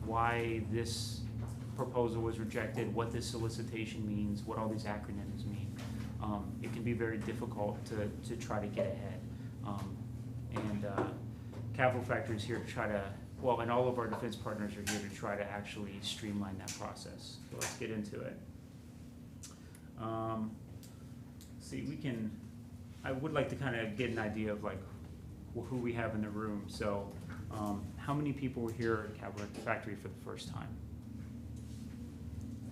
why this proposal was rejected, what this solicitation means, what all these acronyms mean. It can be very difficult to try to get ahead. Capital Factory is here to try to, well, and all of our defense partners are here to try to actually streamline that process. So let's get into it. See, I would like to kind of get an idea of like who we have in the room. So how many people were here at Capital Factory for the first time?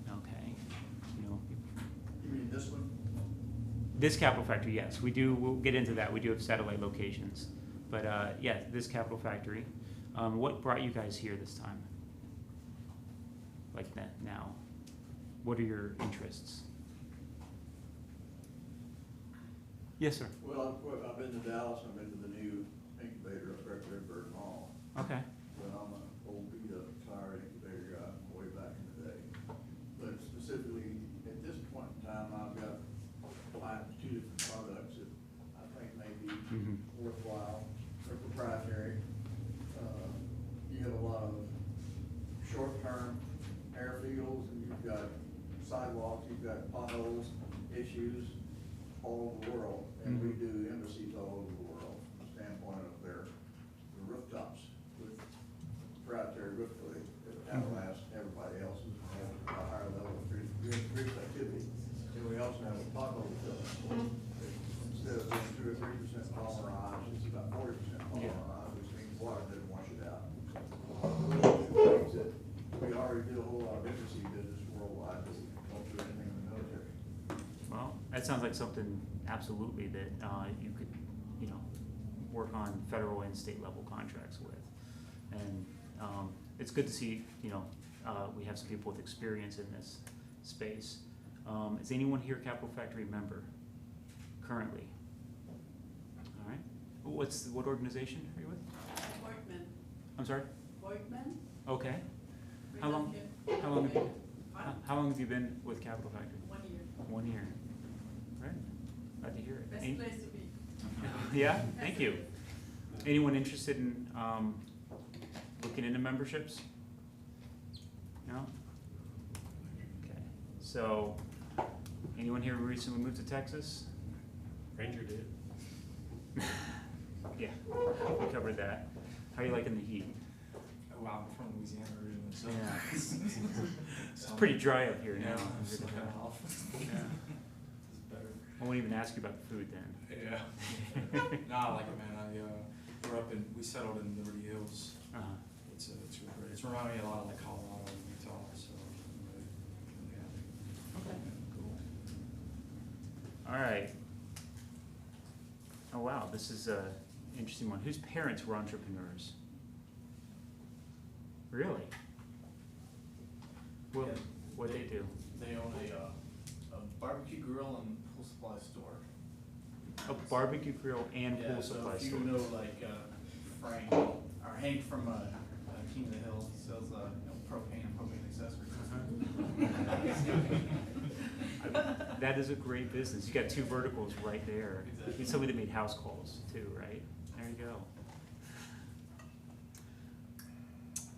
Okay. You mean this one? This Capital Factory, yes. We'll get into that. We do have satellite locations. But yeah, this Capital Factory. What brought you guys here this time? Like that now? What are your interests? Yes, sir. Well, I've been to Dallas. I've been to the new incubator up there at Redbird Mall. Okay. But I'm an old beat-up, tired incubator guy from way back in the day. But specifically, at this point in time, I've got 2 different products that I think may be worthwhile. They're proprietary. You have a lot of short-term airfields, and you've got sidewalks, you've got potholes, issues all over the world, and we do embassies all over the world from the standpoint of their rooftops with proprietary roof relief that outlast everybody else's and have a higher level of roof activity. And we also have a pothole filling. Instead of being 2 or 3% polymerized, it's about 40% polymerized, which means water doesn't wash it out. Things that we already do a whole lot of embassy business worldwide, but we don't do anything in the military. Well, that sounds like something absolutely that you could, work on federal and state level contracts with. And it's good to see, we have some people with experience in this space. Is anyone here a Capital Factory member currently? All right. What organization are you with? Voigtman. I'm sorry? Voigtman. Okay. How long have you been with Capital Factory? 1 year. 1 year. Right. Glad to hear it. Best place to be. Yeah, thank you. Anyone interested in looking into memberships? No? Okay. So, anyone here recently moved to Texas? Ranger did. Yeah, we covered that. How are you liking the heat? Oh, wow, I'm from Louisiana originally, so. Yeah. It's pretty dry up here now. It's kind of off. Yeah. It's better. I won't even ask you about the food then. Yeah. No, I like it, man. We settled in Liberty Hills. It's really great. It's reminding me a lot of like Colorado and Utah, so I'm really happy. Okay, cool. All right. Oh wow, this is an interesting one. Whose parents were entrepreneurs? Really? Well, Yeah. what'd they do? They own a barbecue grill and pool supply store. A barbecue grill and pool supply so if store. you know like Frank or Hank from King of the Hill, he sells propane and propane accessories. That is a great business. You got 2 verticals right there. Exactly. He's somebody that made house calls too, right? There you go.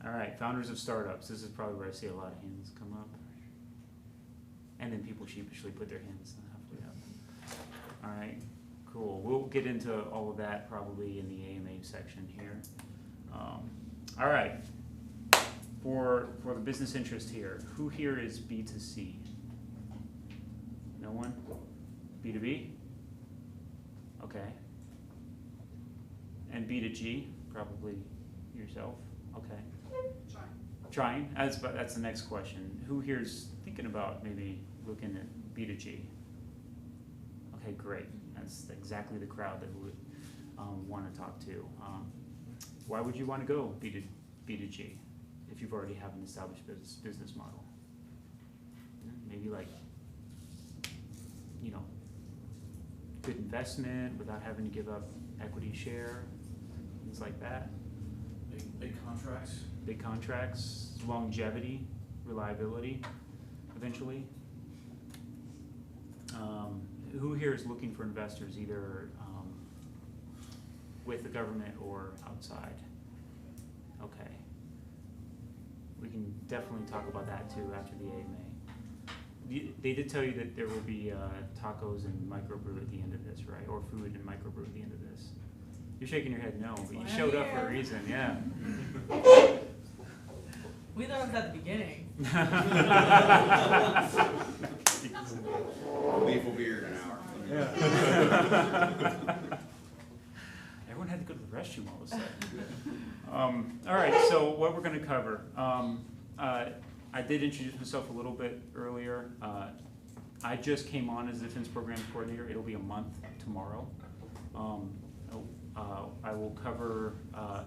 All right, founders of startups. This is probably where I see a lot of hands come up. And then people sheepishly put their hands halfway up. All right, cool. We'll get into all of that probably in the AMA section here. All right, for the business interest here, who here is B2C? No one? B2B? Okay. And B2G? Probably yourself? Okay. Trying? That's the next question. Who here is thinking about maybe looking at B2G? Okay, great. That's exactly the crowd that we would want to talk to. Why would you want to go B2G if you've already have an established business model? Maybe like, good investment without having to give up equity share, things like that. Big contracts. Big contracts, longevity, reliability, eventually. Who here is looking for investors, either with the government or outside? Okay. definitely talk about that too after the AMA. They did tell you that there will be tacos and microbrew at the end of this, right? Or food and microbrew at the end of this. You're shaking your head no, but you showed up for a reason, yeah. We thought it was at the beginning. Leaf will be here in an hour. Yeah. Everyone had to go to the restroom all of a sudden. All right, so what we're going to cover. I did introduce myself a little bit earlier. I just came on as the Defense Programs Coordinator. It'll be a month tomorrow. I will cover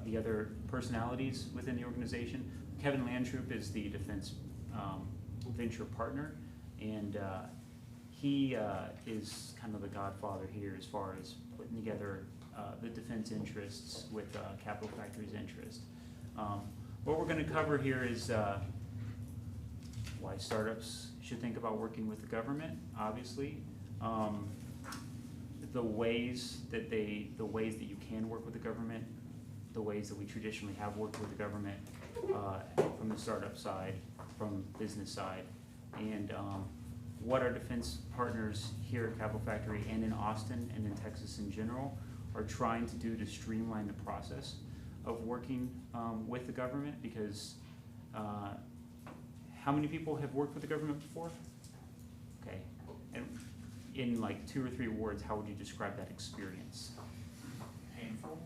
the other personalities within the organization. Kevin Landtroop is the Defense Venture Partner, and he is kind of the godfather here as far as putting together the defense interests with Capital Factory's interest. What we're going to cover here is why startups should think about working with the government, obviously. The ways that you can work with the government, the ways that we traditionally have worked with the government from the startup side, from business side, and what our defense partners here at Capital Factory and in Austin and in Texas in general are trying to do to streamline the process of working with the government, because how many people have worked with the government before? Okay, and in like 2 or 3 words, how would you describe that experience? Painful.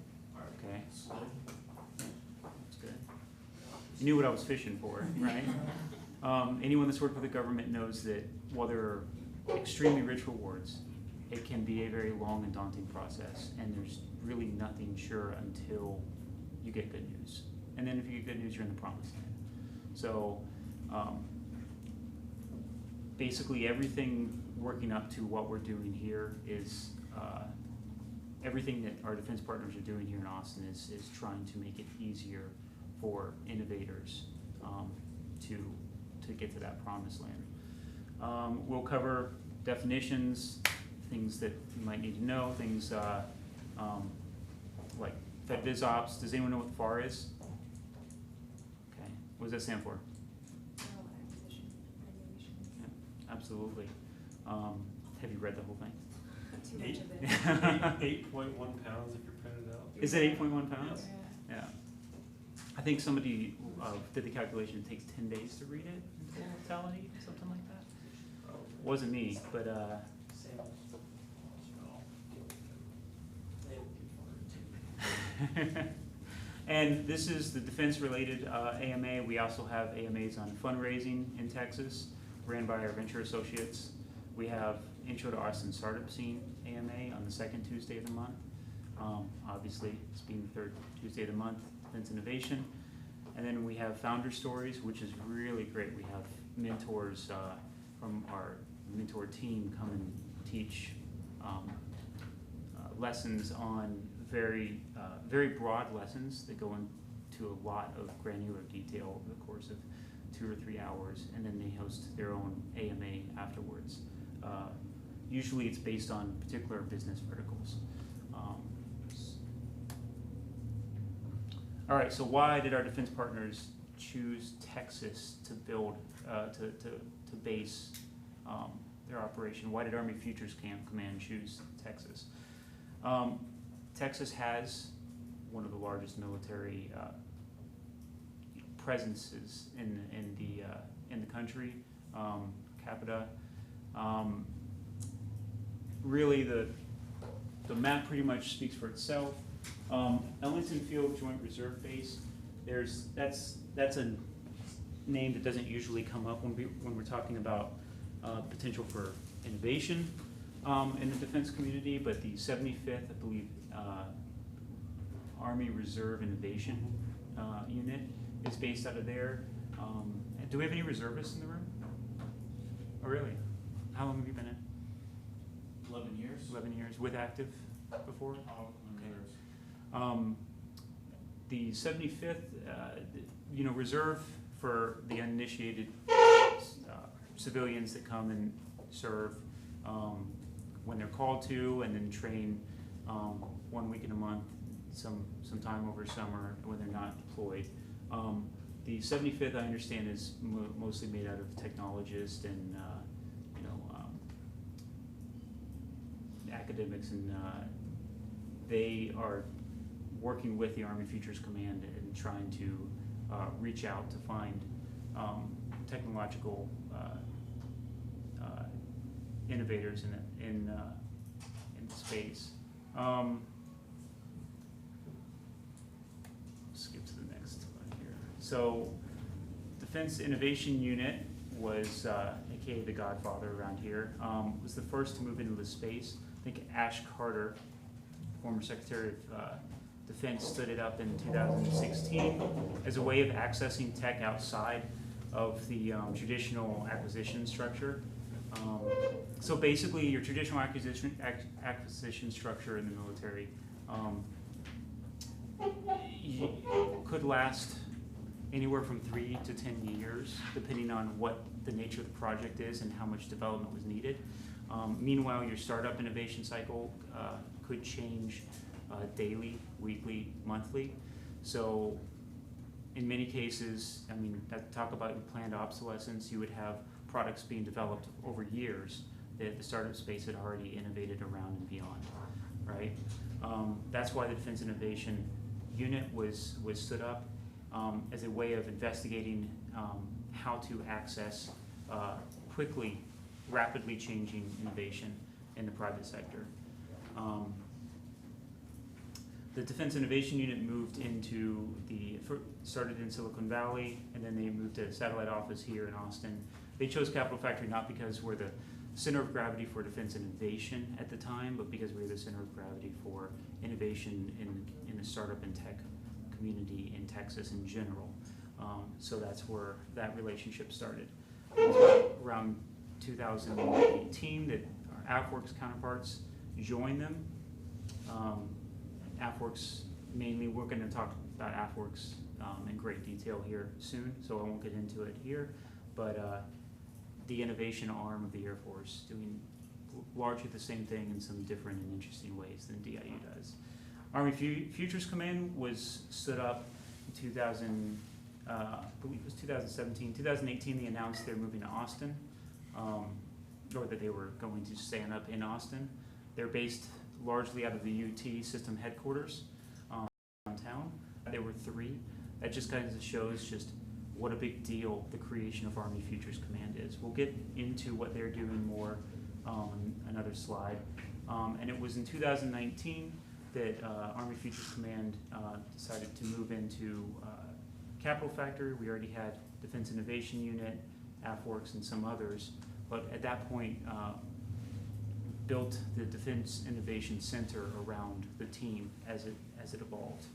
Okay, Slow. that's good. You knew what I was fishing for, right? Anyone that's worked with the government knows that while there are extremely rich rewards, it can be a very long and daunting process, and there's really nothing sure until you get good news. And then if you get good news, you're in the promised land. So basically everything working up to what we're doing here is everything that our defense partners are doing here in Austin is trying to make it easier for innovators to get to that promised land. We'll cover definitions, things that you might need to know, things like FedVisOps. Does anyone know what the FAR is? Okay, what does that stand for? Yeah, absolutely. Have you read the whole thing? Too much of it. 8.1 pounds if you're printed out. Is it 8.1 pounds? Yeah. Yeah. I think somebody did the calculation. It takes 10 days to read it in totality, something like that. Wasn't me, but and this is the defense-related AMA. We also have AMAs on fundraising in Texas, ran by our venture associates. We have Intro to Austin Startup Scene AMA on the 2nd Tuesday of the month. Obviously, it's being the 3rd Tuesday of the month, Defense Innovation. And then we have Founder Stories, which is really great. We have mentors from our mentor team come and teach lessons on very broad lessons that go into a lot of granular detail over the course of 2 or 3 hours, and then they host their own AMA afterwards. Usually it's based on particular business verticals. All right, so why did our defense partners choose Texas to build, to base their operation? Why did Army Futures Command choose Texas? Texas has one of the largest military presences in the country, capita. Really, the map pretty much speaks for itself. Ellington Field Joint Reserve Base. That's a name that doesn't usually come up when we're talking about potential for innovation in the defense community. But the 75th, I believe, Army Reserve Innovation Unit is based out of there. Do we have any reservists in the room? Oh, really? How long have you been in? 11 years. 11 years with active before? Oh, Okay. The 75th, reserve for the uninitiated civilians that come and serve when they're called to, and then train 1 week in a month, some time over summer when they're not deployed. the 75th, I understand, is mostly made out of technologists and, you know, academics, and they are working with the Army Futures Command and trying to reach out to find technological innovators in space. Skip to the next one here. So, Defense Innovation Unit was, aka the Godfather around here, was the first to move into the space. I think Ash Carter, former Secretary of Defense, stood it up in 2016 as a way of accessing tech outside of the traditional acquisition structure. So basically, your traditional acquisition structure in the military could last anywhere from 3 to 10 years, depending on what the nature of the project is and how much development was needed. Meanwhile, your startup innovation cycle could change daily, weekly, monthly. So in many cases, I mean, talk about your planned obsolescence, you would have products being developed over years that the startup space had already innovated around and beyond, right? That's why the Defense Innovation Unit was stood up as a way of investigating how to access quickly, rapidly changing innovation in the private sector. The Defense Innovation Unit moved into started in Silicon Valley, and then they moved to a satellite office here in Austin. They chose Capital Factory not because we're the center of gravity for defense innovation at the time, but because we're the center of gravity for innovation in the startup and tech community in Texas in general. So that's where that relationship started. Around 2018 that our AFWorks counterparts joined them. AFWorks mainly, we're going to talk about AFWorks in great detail here soon, so I won't get into it here, but the innovation arm of the Air Force doing largely the same thing in some different and interesting ways than DIU does. Army Futures Command was stood up in I believe it was 2017. 2018 they announced they're moving to Austin, or that they were going to stand up in Austin. They're based largely out of the UT system headquarters downtown. There were 3. That just kind of shows just what a big deal the creation of Army Futures Command is. We'll get into what they're doing more on another slide. And it was in 2019 that Army Futures Command decided to move into Capital Factory. We already had Defense Innovation Unit, AFWorks, and some others. But at that point, built the Defense Innovation Center around the team as it evolved.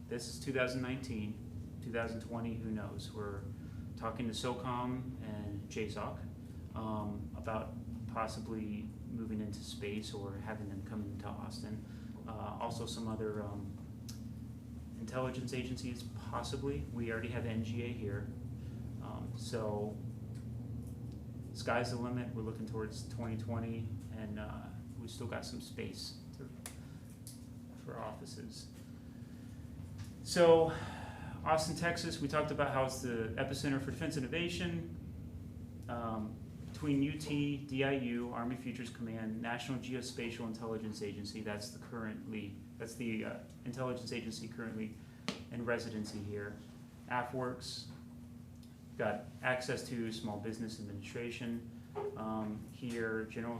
This is 2019, 2020, who knows? We're talking to SOCOM and JSOC about possibly moving into space or having them come into Austin. Also some other intelligence agencies, possibly. We already have NGA here. So sky's the limit. We're looking towards 2020, and we still got some space for offices. So Austin, Texas, we talked about how it's the epicenter for defense innovation. Between UT, DIU, Army Futures Command, National Geospatial Intelligence Agency, that's the intelligence agency currently in residency here. AFWorks, got access to Small Business Administration here, General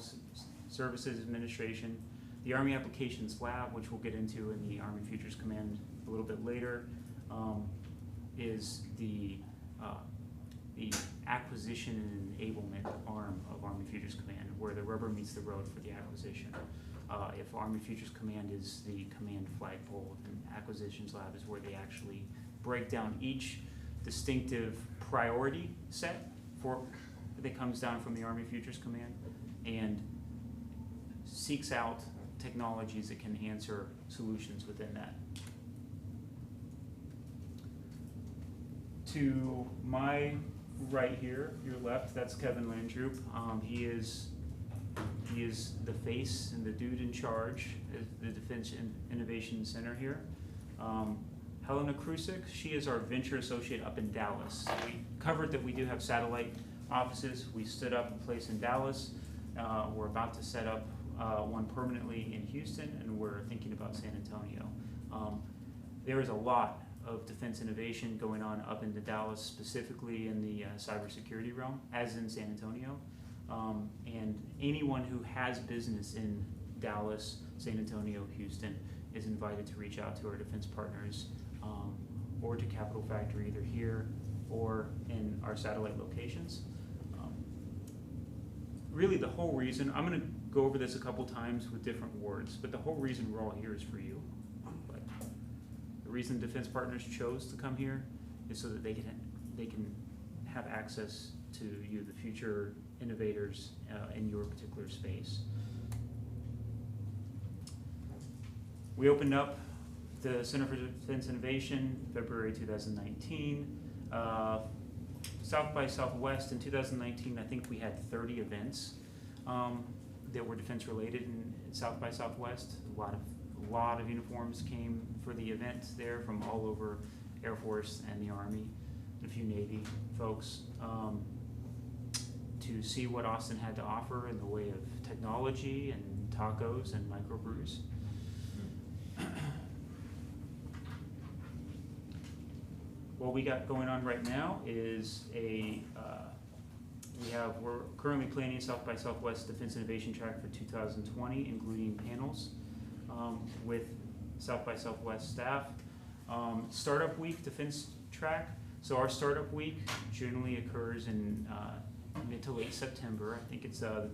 Services Administration, the Army Applications Lab, which we'll get into in the Army Futures Command a little bit later, is the acquisition and enablement arm of Army Futures Command, where the rubber meets the road for the acquisition. If Army Futures Command is the command flagpole, then Acquisitions Lab is where they actually break down each distinctive priority set that comes down from the Army Futures Command and seeks out technologies that can answer solutions within that. To my right here, your left, that's Kevin Landroop. He is the face and the dude in charge at the Defense Innovation Center here. Helena Krusik. She is our venture associate up in Dallas. We covered that we do have satellite offices. We stood up a place in Dallas. We're about to set up one permanently in Houston, and we're thinking about San Antonio. There is a lot of defense innovation going on up into Dallas, specifically in the cybersecurity realm, as in San Antonio. And anyone who has business in Dallas, San Antonio, Houston is invited to reach out to our defense partners or to Capital Factory, either here or in our satellite locations. Really the whole reason, I'm gonna go over this a couple times with different words, but the whole reason we're all here is for you. But the reason defense partners chose to come here is so that they can have access to you, the future innovators in your particular space. We opened up the Center for Defense Innovation February 2019. South by Southwest in 2019, I think we had 30 events that were defense related in South by Southwest. A lot of uniforms came for the event there from all over Air Force and the Army, and a few Navy folks, to see what Austin had to offer in the way of technology and tacos and microbrews. What we got going on right now is we're currently planning South by Southwest Defense Innovation Track for 2020, including panels with South by Southwest staff. Startup Week Defense Track. So our Startup Week generally occurs in mid to late September. I think it's the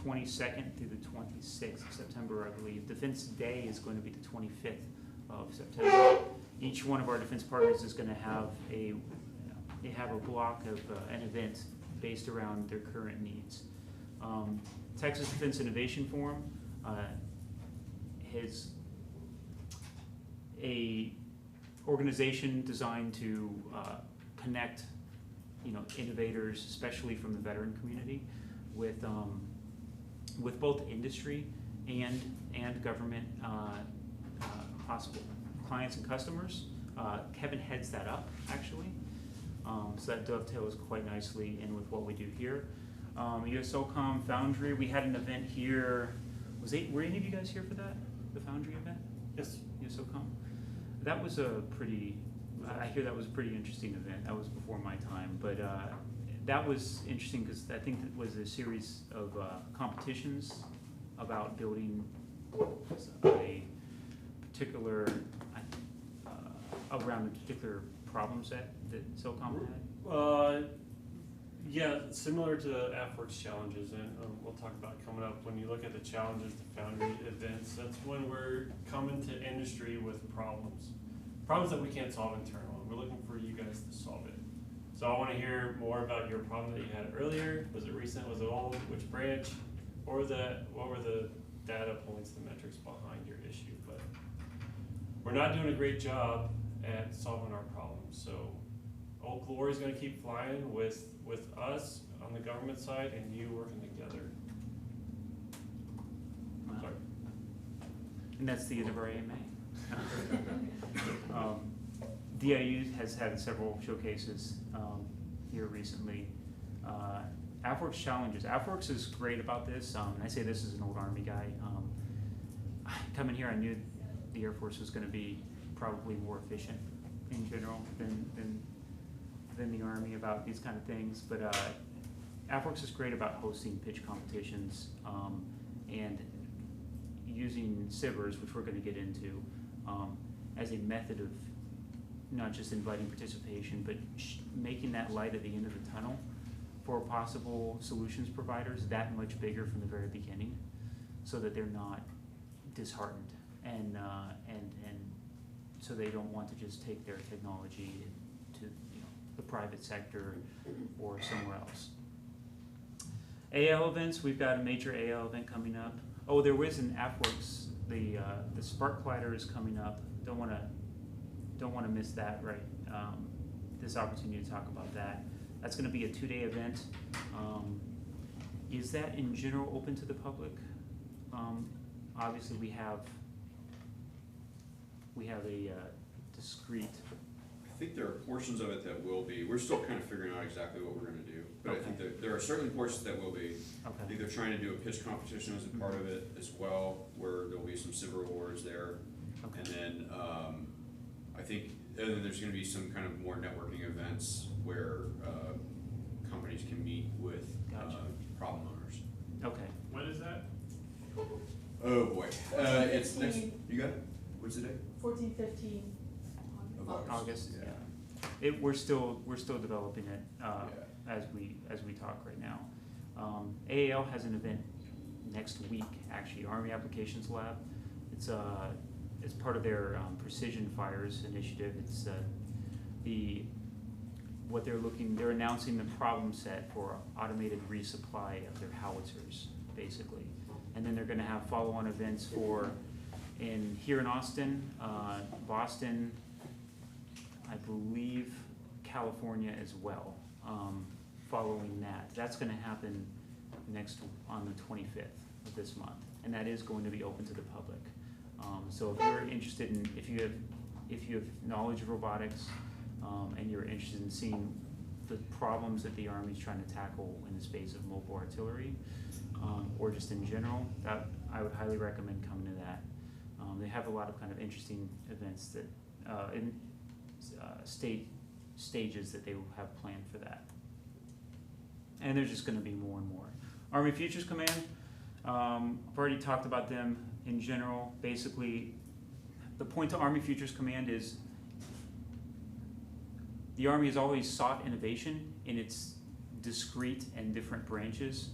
22nd through the 26th of September, I believe. Defense Day is going to be the 25th of September. Each one of our defense partners is going to have a block of an event based around their current needs. Texas Defense Innovation Forum is a organization designed to connect, innovators, especially from the veteran community, with both industry and government possible clients and customers. Kevin heads that up, actually. So that dovetails quite nicely in with what we do here. USOCOM Foundry, we had an event here. Were any of you guys here for that? The Foundry event? Yes. USOCOM? That was I hear that was a pretty interesting event. That was before my time, but that was interesting because I think it was a series of competitions about building a particular, around a particular problem set that SOCOM had. Yeah, similar to AFWorks challenges, and we'll talk about it coming up. When you look at the challenges, the Foundry events, that's when we're coming to industry with problems that we can't solve internally. We're looking for you guys to solve it. So I want to hear more about your problem that you had earlier. Was it recent? Was it old? Which branch? What were the data points, the metrics behind your issue? But we're not doing a great job at solving our problems. So Old Glory is going to keep flying with us on the government side and you working together. Wow. Sorry. And that's the end of our AMA. DIU has had several showcases here recently. AFWorks challenges. AFWorks is great about this. And I say this as an old Army guy. Coming here, I knew the Air Force was going to be probably more efficient in general than the Army about these kind of things. But AFWorks is great about hosting pitch competitions and using SIVers, which we're going to get into, as a method of not just inviting participation, but making that light at the end of the tunnel for possible solutions providers that much bigger from the very beginning, so that they're not disheartened and so they don't want to just take their technology to the private sector or somewhere else. AL events, we've got a major AL event coming up. Oh, there was an AFWorks, the Spark Collider is coming up. Don't want to miss that, right? This opportunity to talk about that. That's going to be a 2-day event. Is that in general open to the public? Obviously, we have we have a discrete, I think there are portions of it that will be, we're still kind of figuring out exactly what we're gonna do, but I think Okay. that there are certain portions that will be. I okay, think they're trying to do a pitch competition as a part of it as well, where there'll be some silver awards there. And okay, then, I think, and then there's gonna be some kind of more networking events where, companies can meet with, Gotcha. problem owners. okay. What is that? Oh, boy, it's next, 15. you got it? What's the date? 14, 15. Of August, Yeah. yeah. We're still developing it, Yeah. as we talk right now. AAL has an event next week, actually, Army Applications Lab. It's part of their Precision Fires initiative. It's they're announcing the problem set for automated resupply of their howitzers, basically. And then they're gonna have follow-on events here in Austin, Boston, I believe California as well, following that. That's gonna happen on the 25th of this month, and that is going to be open to the public. So if you're interested in, if you have knowledge of robotics, and you're interested in seeing the problems that the Army's trying to tackle in the space of mobile artillery, or just in general, that I would highly recommend coming to that. They have a lot of kind of interesting events that, in stages that they will have planned for that. And there's just gonna be more and more. Army Futures Command, I've already talked about them in general. Basically, the point to Army Futures Command is the Army has always sought innovation in its discrete and different branches.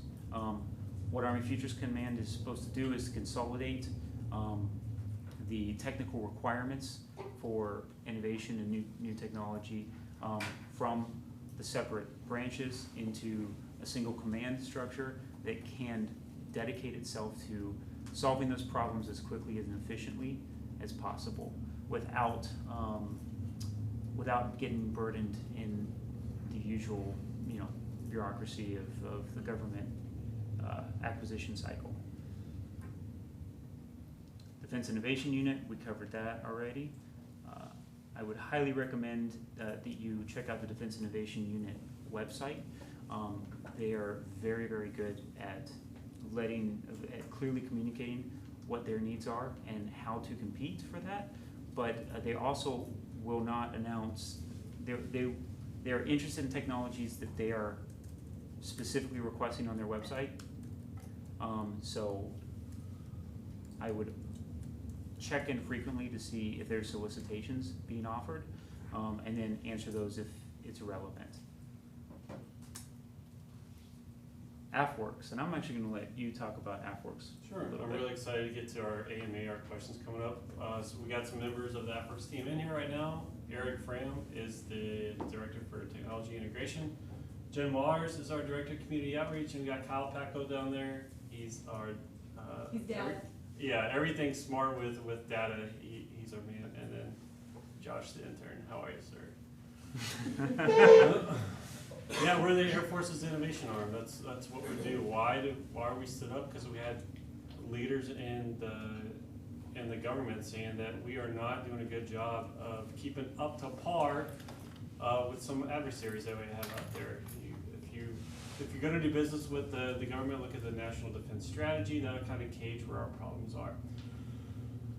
What Army Futures Command is supposed to do is to consolidate the technical requirements for innovation and new technology from the separate branches into a single command structure that can dedicate itself to solving those problems as quickly and efficiently as possible without getting burdened in the usual, bureaucracy of the government acquisition cycle. Defense Innovation Unit, we covered that already. I would highly recommend that you check out the Defense Innovation Unit website. They are very, very good at clearly communicating what their needs are and how to compete for that. But they also will not announce, they are interested in technologies that they are specifically requesting on their website. So I would check in frequently to see if there's solicitations being offered, and then answer those if it's relevant. AFWorks, and I'm actually going to let you talk about AFWorks. Sure, a little I'm bit. really excited to get to our AMA, our questions coming up. So we got some members of the AFWorks team in here right now. Eric Fram is the Director for Technology Integration. Jen Waters is our Director of Community Outreach, and we got Kyle Paco down there. He's our He's data. everything smart with data. He's our man. And then Josh, the intern. How are you, sir? Yeah, we're the Air Force's innovation arm. That's what we do. Why are we stood up? Because we had leaders in the government saying that we are not doing a good job of keeping up to par with some adversaries that we have out there. If you're going to do business with the government, look at the National Defense Strategy. That'll kind of gauge where our problems are.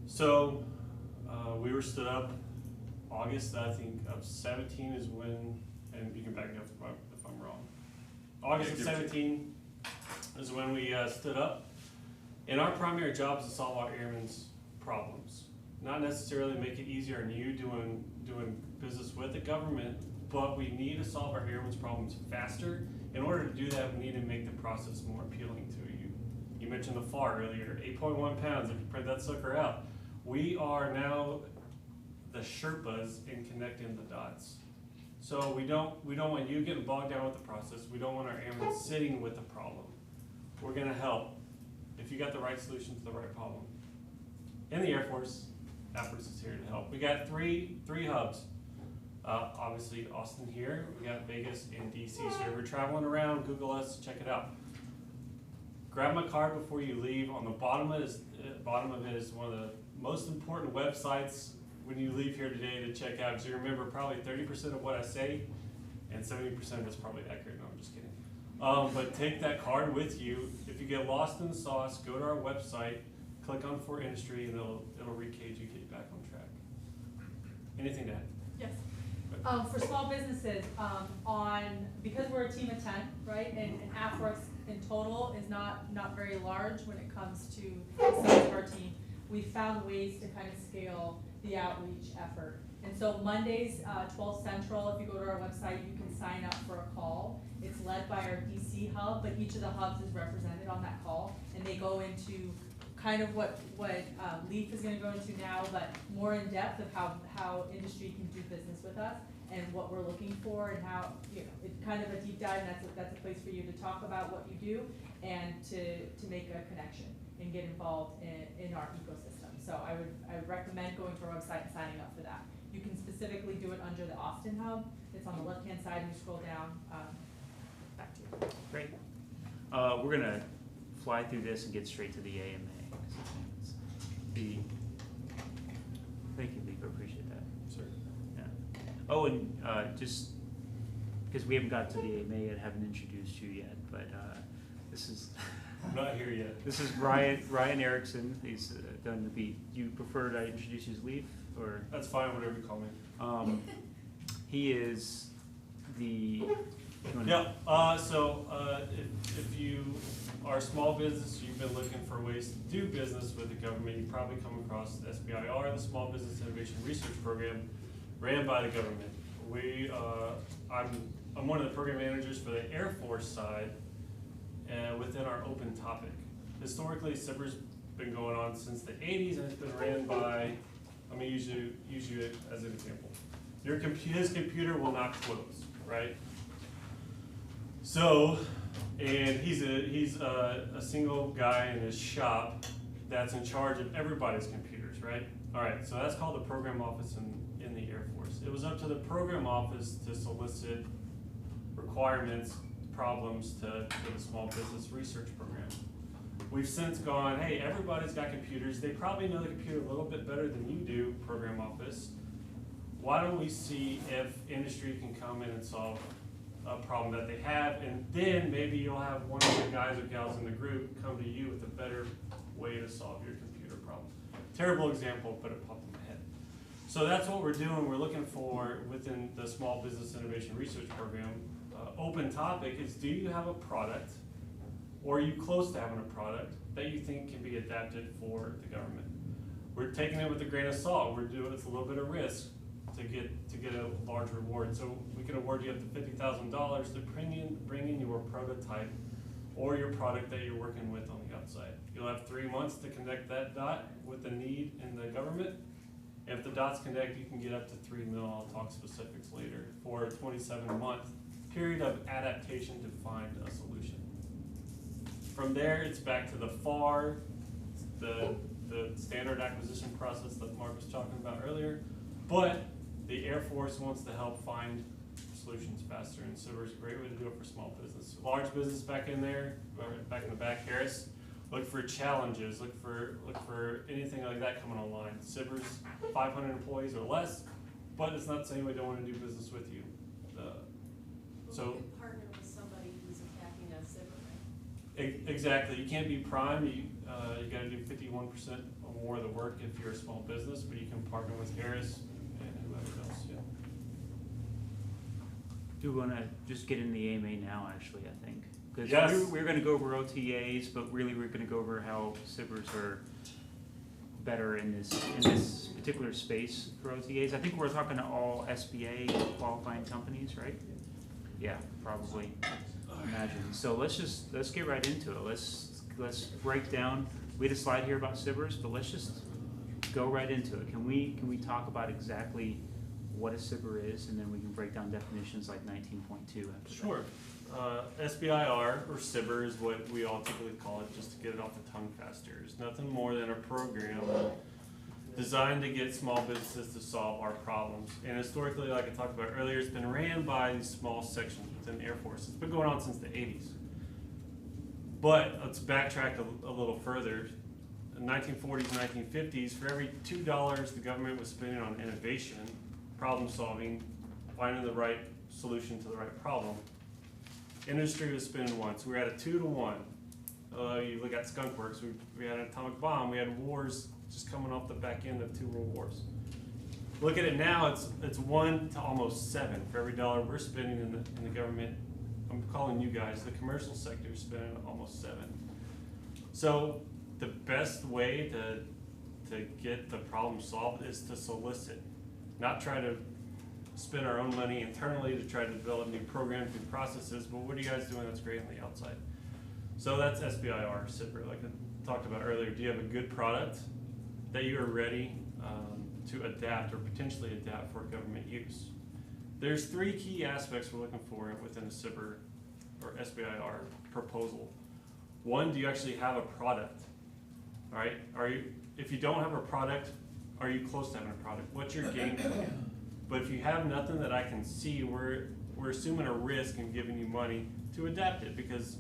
So we were stood up August, I think, of 17 is when, and you can back me up if I'm wrong. August of 17 is when we stood up. And our primary job is to solve our airmen's problems. Not necessarily make it easier on you doing business with the government, but we need to solve our airmen's problems faster. In order to do that, we need to make the process more appealing to you. You mentioned the FAR earlier, 8.1 pounds, if you print that sucker out. We are now the Sherpas in connecting the dots. So we don't want you getting bogged down with the process. We don't want our airmen sitting with the problem. We're gonna help if you got the right solution to the right problem. In the Air Force, AFWorks is here to help. We got three hubs. Obviously Austin here, we got Vegas and DC. So if you're traveling around, Google us, check it out. Grab my card before you leave. On the bottom of it is one of the most important websites when you leave here today to check out, because you remember probably 30% of what I say, and 70% of it's probably accurate. No, I'm just kidding. But take that card with you. If you get lost in the sauce, go to our website, click on For Industry, and it'll recage you, get you back on track. Anything to add? Yes. For small businesses, because we're a team of 10, right, and AFWorks in total is not very large when it comes to the size of our team, we found ways to kind of scale the outreach effort. And so Mondays, 12 Central, if you go to our website, you can sign up for a call. It's led by our DC hub, but each of the hubs is represented on that call, and they go into kind of what Leaf is gonna go into now, but more in depth of how industry can do business with us and what we're looking for and how, it's kind of a deep dive, and that's a place for you to talk about what you do and to make a connection and get involved in our ecosystem. So I would recommend going to our website and signing up for that. You can specifically do it under the Austin hub. It's on the left-hand side, and you scroll down, back to you. Great. We're gonna fly through this and get straight to the AMA. Thank you, Lee, I appreciate that. Sir. Yeah. Oh, and just because we haven't got to the AMA yet, haven't introduced you yet, but this is I'm not here yet. this is Ryan Erickson. He's done the beat. You prefer to introduce you as Leaf, or? That's fine, whatever you call me. He is the. Yeah, if you are a small business, you've been looking for ways to do business with the government, you probably come across the SBIR, the Small Business Innovation Research Program, ran by the government. I'm one of the program managers for the Air Force side within our open topic. Historically, SBIR's been going on since the 80s, and it's been ran by, let me use you as an example. His computer will not close, right? So, and he's a single guy in his shop that's in charge of everybody's computers, right? All right, so that's called the program office in the Air Force. It was up to the program office to solicit requirements, problems to the Small Business Research Program. We've since gone, hey, everybody's got computers. They probably know the computer a little bit better than you do, program office. Why don't we see if industry can come in and solve a problem that they have, and then maybe you'll have one of the guys or gals in the group come to you with a better way to solve your computer problem. Terrible example, but it popped in my head. So that's what we're doing. We're looking for within the Small Business Innovation Research Program. Open topic is, do you have a product, or are you close to having a product that you think can be adapted for the government? We're taking it with a grain of salt. We're doing it's a little bit of risk to get a large reward. So we can award you up to $50,000 to bring in your prototype or your product that you're working with on the outside. You'll have 3 months to connect that dot with the need in the government. If the dots connect, you can get up to $3 million. I'll talk specifics later, for a 27-month period of adaptation to find a solution. From there, it's back to the FAR, the standard acquisition process that Mark was talking about earlier, but the Air Force wants to help find solutions faster, and so it's a great way to do it for small business. Large business back in there, back in the back, Harris, look for challenges, look for anything like that coming online. SBIR's 500 employees or less, but it's not saying we don't want to do business with you. So you can partner with somebody who's attacking a SBIR, right? Exactly. You can't be prime. You got to do 51% or more of the work if you're a small business, but you can partner with Harris and whoever else. Yeah. Do we want to just get in the AMA now, actually, I think? Because yes. we're going to go over OTAs, but really we're going to go over how SBIRs are better in this particular space for OTAs. I think we're talking to all SBA qualifying companies, right? Yeah, probably. Imagine. So let's get right into it. Let's break down. We had a slide here about SBIRs, but let's just go right into it. Can we talk about exactly what a SBIR is, and then we can break down definitions like 19.2 after Sure. SBIR, or SBIR, is what we all typically call it, just to get it off the tongue faster. It's nothing more than a program designed to get small businesses to solve our problems. And historically, like I talked about earlier, it's been ran by these small sections within the Air Force. It's been going on since the 80s. But let's backtrack a little further. the 1940s, 1950s, for every $2 the government was spending on innovation, problem solving, finding the right solution to the right problem, industry was spending 1. So we're at a 2 to 1. You look at Skunk Works, we had an atomic bomb, we had wars just coming off the back end of 2 world wars. Look at it now, it's 1 to almost 7 for every dollar we're spending in the government. I'm calling you guys, the commercial sector is spending almost 7. So the best way to get the problem solved is to solicit, not try to spend our own money internally to try to develop new programs, new processes, but what are you guys doing that's great on the outside? So that's SBIR, SIPR, like I talked about earlier. Do you have a good product that you are ready to adapt or potentially adapt for government use? There's 3 key aspects we're looking for within a SIPR or SBIR proposal. 1, do you actually have a product? All right, if you don't have a product, are you close to having a product? What's your game plan? But if you have nothing that I can see, we're assuming a risk and giving you money to adapt it because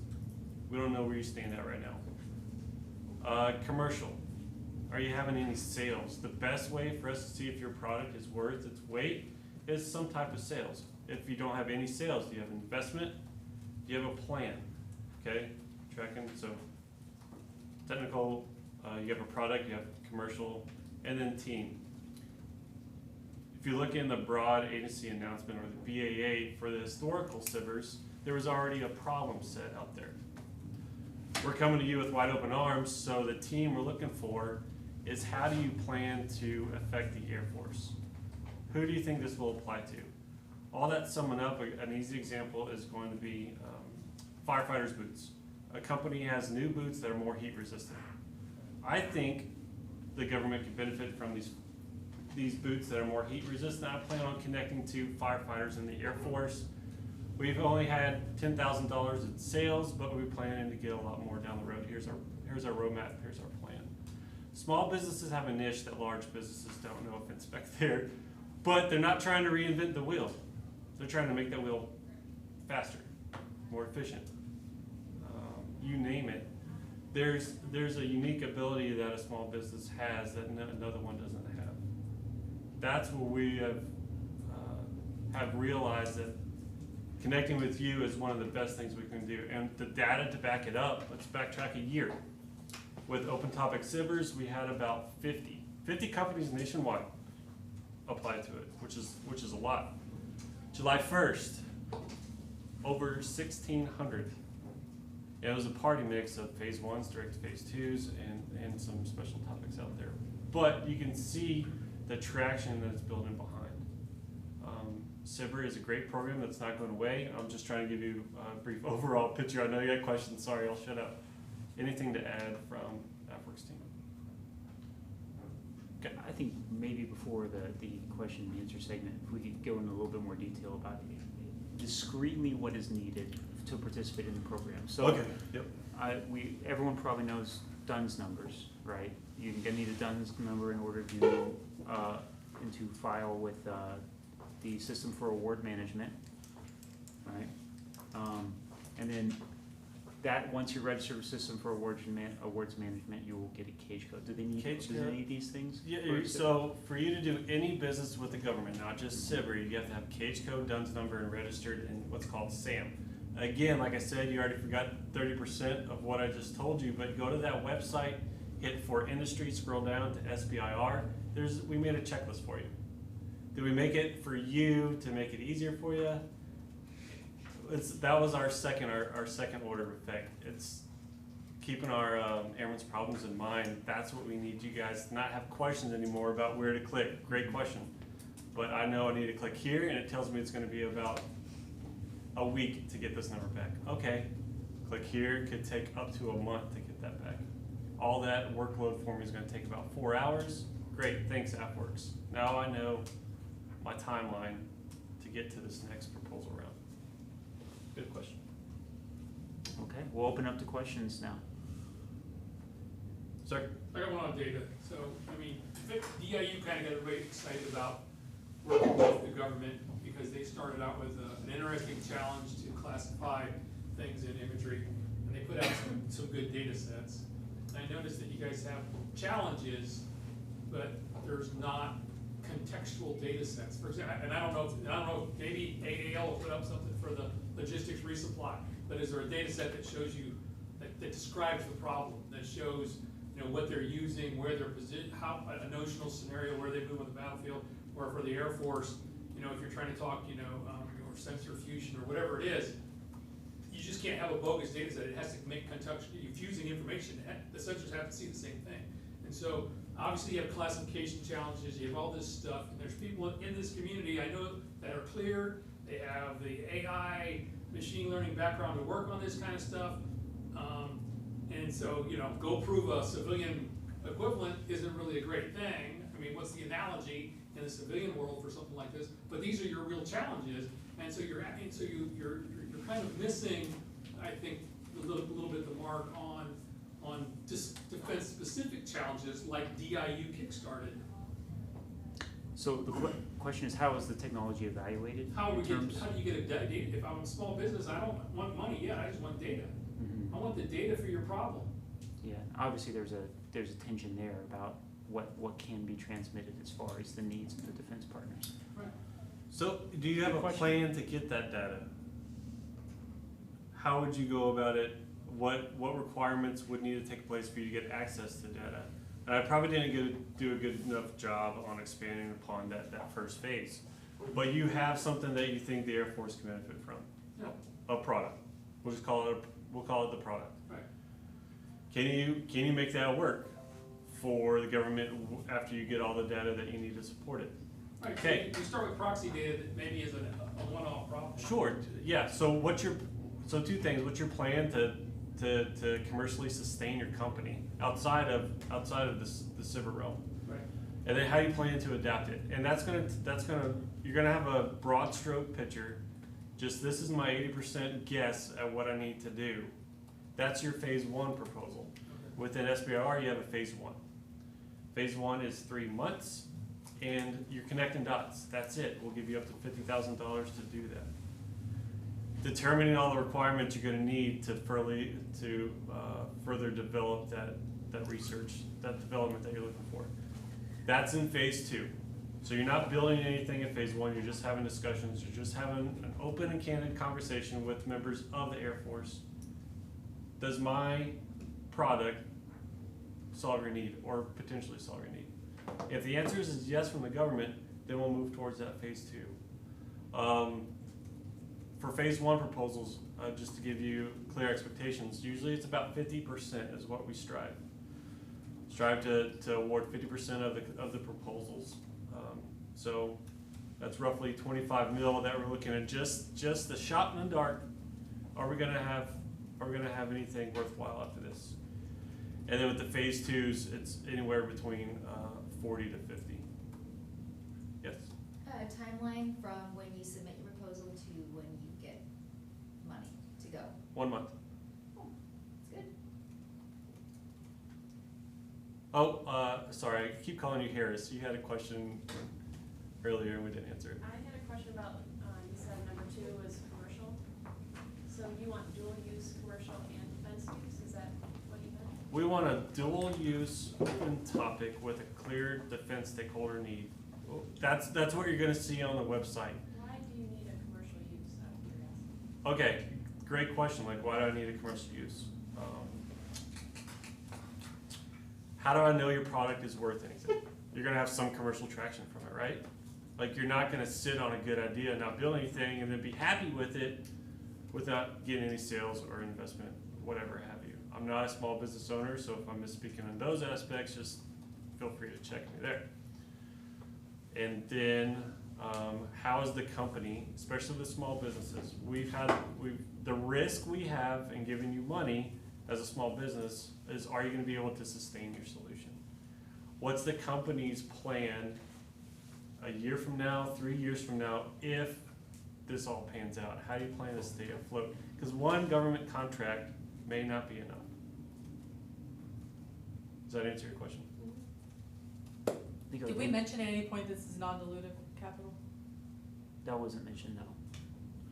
we don't know where you stand at right now. Commercial. Are you having any sales? The best way for us to see if your product is worth its weight is some type of sales. If you don't have any sales, do you have investment? Do you have a plan? Okay, tracking. So technical, you have a product, you have commercial, and then team. If you look in the broad agency announcement or the BAA for the historical SIVers, there was already a problem set out there. We're coming to you with wide open arms, so the team we're looking for is how do you plan to affect the Air Force? Who do you think this will apply to? All that summing up, an easy example is going to be firefighters' boots. A company has new boots that are more heat resistant. I think the government could benefit from these boots that are more heat resistant. I plan on connecting to firefighters in the Air Force. We've only had $10,000 in sales, but we're planning to get a lot more down the road. Here's our roadmap, here's our plan. Small businesses have a niche that large businesses don't know if it's back there, but they're not trying to reinvent the wheel. They're trying to make that wheel faster, more efficient. You name it. There's a unique ability that a small business has that another one doesn't have. That's where we have realized that connecting with you is one of the best things we can do. And the data to back it up, let's backtrack a year. With Open Topic SIVers, we had about 50 companies nationwide apply to it, which is a lot. July 1st, over 1,600. It was a party mix of phase 1s, direct to phase 2s, and some special topics out there. But you can see the traction that it's building behind. SIVR is a great program that's not going away. I'm just trying to give you a brief overall picture. I know you got questions, sorry, I'll shut up. Anything to add from AFWORK's team? Okay, I think maybe before the question and answer segment, if we could go into a little bit more detail about discreetly what is needed to participate in the program. So, okay. Yep. Everyone probably knows DUNS numbers, right? You're gonna need a DUNS number in order to file with the System for Award Management, right? And then that once you're registered with System for Awards Management, you will get a cage code. Do they need these things? Yeah. So for you to do any business with the government, not just SIVR, you have to have cage code, DUNS number, and registered in what's called SAM. Again, like I said, you already forgot 30% of what I just told you, but go to that website, hit for industry, scroll down to SBIR. We made a checklist for you. Did we make it for you to make it easier for you? That was our second order of effect. It's keeping our airmen's problems in mind. That's what we need you guys to not have questions anymore about where to click. Great question. But I know I need to click here, and it tells me it's going to be about a week to get this number back. Okay, click here. It could take up to a month to get that back. All that workload for me is going to take about 4 hours. Great, thanks AFWORKS. Now I know my timeline to get to this next proposal round. Good question. Okay, we'll open up to questions now. Sir? I got one on data. So, I mean, DIU kind of got everybody excited about working with the government because they started out with an interesting challenge to classify things in imagery, and they put out some good data sets. I noticed that you guys have challenges, but there's not contextual data sets. For example, and I don't know if maybe AAL will put up something for the logistics resupply, but is there a data set that shows you, that describes the problem, that shows, you know, what they're using, where they're positioned, how, a notional scenario where they move on the battlefield, or for the Air Force, you know, if you're trying to talk, or sensor fusion or whatever it is, you just can't have a bogus data set. It has to make contextual, fusing information. The sensors have to see the same thing. And so, obviously you have classification challenges, you have all this stuff, and there's people in this community I know that are clear, they have the AI, machine learning background to work on this kind of stuff. And so, go prove a civilian equivalent isn't really a great thing. I mean, what's the analogy in the civilian world for something like this? But these are your real challenges, and so you're kind of missing, I think, a little bit the mark on just defense-specific challenges like DIU kickstarted. So the question is, how is the technology evaluated? How do you get a data? If I'm a small business, I don't want money yet, I just want data. Mm-hmm. I want the data for your problem. Yeah, obviously there's a tension there about what can be transmitted as far as the needs of the defense partners. Right. So, do you have a plan to get that data? How would you go about it? What requirements would need to take place for you to get access to data? And I probably didn't do a good enough job on expanding upon that first phase. But you have something that you think the Air Force can benefit from. Yeah. A product. We'll call it the product. Right. Can you make that work for the government after you get all the data that you need to support it? Right. Okay. So you start with proxy data that maybe is a one-off problem. Sure. Yeah. So two things. What's your plan to commercially sustain your company outside of the cyber realm? Right. And then how do you plan to adapt it? And you're gonna have a broad stroke picture. Just, this is my 80% guess at what I need to do. That's your phase 1 proposal. Okay. Within SBIR, you have a phase 1. Phase 1 is 3 months, and you're connecting dots. That's it. We'll give you up to $50,000 to do that. Determining all the requirements you're going to need to further develop that research, that development that you're looking for. That's in phase 2. So you're not building anything in phase 1, you're just having discussions, you're just having an open and candid conversation with members of the Air Force. Does my product solve your need, or potentially solve your need? If the answer is yes from the government, then we'll move towards that phase 2. For phase 1 proposals, just to give you clear expectations, usually it's about 50% is what we strive. Strive to award 50% of the proposals. So that's roughly 25 mil that we're looking at, just the shot in the dark. Are we gonna have anything worthwhile after this? And then with the phase 2s, it's anywhere between 40 to 50. Yes. A timeline from when you submit your proposal to when you get money to go. 1 month. Oh, that's good. Oh, sorry, I keep calling you Harris. You had a question earlier and we didn't answer it. I had a question about, you said number 2 was commercial. So you want dual use commercial and defense use, is that what you meant? We want a dual use open topic with a clear defense stakeholder need. That's what you're gonna see on the website. Why do you need a commercial use, out of curiosity? Okay, great question. Like, why do I need a commercial use? How do I know your product is worth anything? You're gonna have some commercial traction from it, right? Like, you're not gonna sit on a good idea and not build anything and then be happy with it without getting any sales or investment, whatever have you. I'm not a small business owner, so if I'm misspeaking in those aspects, just feel free to check me there. And then, how is the company, especially with small businesses, the risk we have in giving you money as a small business is, are you gonna be able to sustain your solution? What's the company's plan a year from now, 3 years from now, if this all pans out? How do you plan to stay afloat? Because one government contract may not be enough. Does that answer your question? Did we mention at any point this is non-dilutive capital? That wasn't mentioned, no.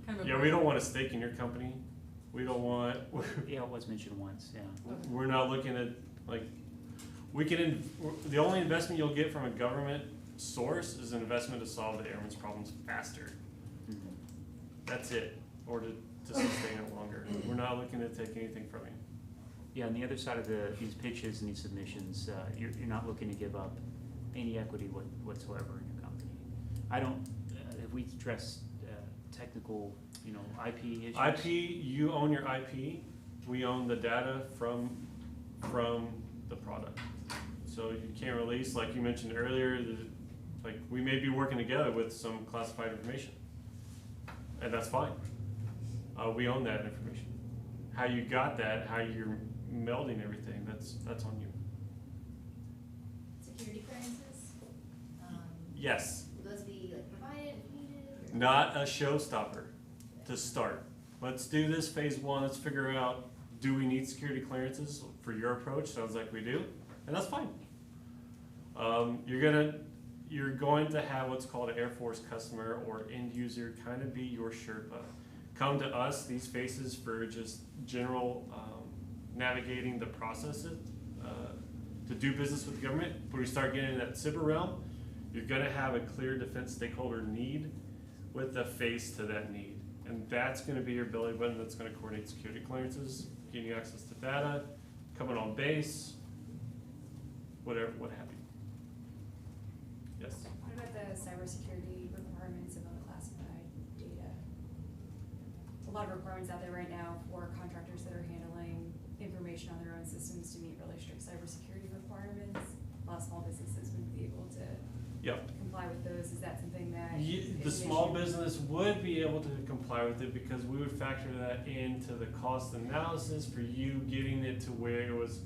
Kind of a Yeah, we don't want a stake in your company. We don't want, Yeah, it was mentioned once, yeah. we're not looking at Like, we can, the only investment you'll get from a government source is an investment to solve the airman's problems faster. Mhm. That's it, or to sustain it longer. We're not looking to take anything from you. Yeah, on the other side of these pitches and these submissions, you're not looking to give up any equity whatsoever in your company. I don't, if we stress technical, IP issues. IP, you own your IP, we own the data from the product. So you can't release, like you mentioned earlier, like we may be working together with some classified information. And that's fine. We own that information. How you got that, how you're melding everything, that's on you. Security clearances? Yes, Will those be like provided if needed? Or? not a showstopper to start. Let's do this phase one, let's figure out, do we need security clearances for your approach? Sounds like we do, and that's fine. You're going to have what's called an Air Force customer or end user kind of be your Sherpa. Come to us, these faces, for just general navigating the processes to do business with the government. When we start getting in that cyber realm, you're gonna have a clear defense stakeholder need with a face to that need. And that's gonna be your belly button that's gonna coordinate security clearances, getting you access to data, coming on base, whatever, what have you. Yes? What about the cybersecurity requirements of unclassified data? A lot of requirements out there right now for contractors that are handling information on their own systems to meet really strict cybersecurity requirements. A lot of small businesses would be able to Yep. comply with those. Is that something that? The small business would be able to comply with it because we would factor that into the cost analysis for you getting it to where it was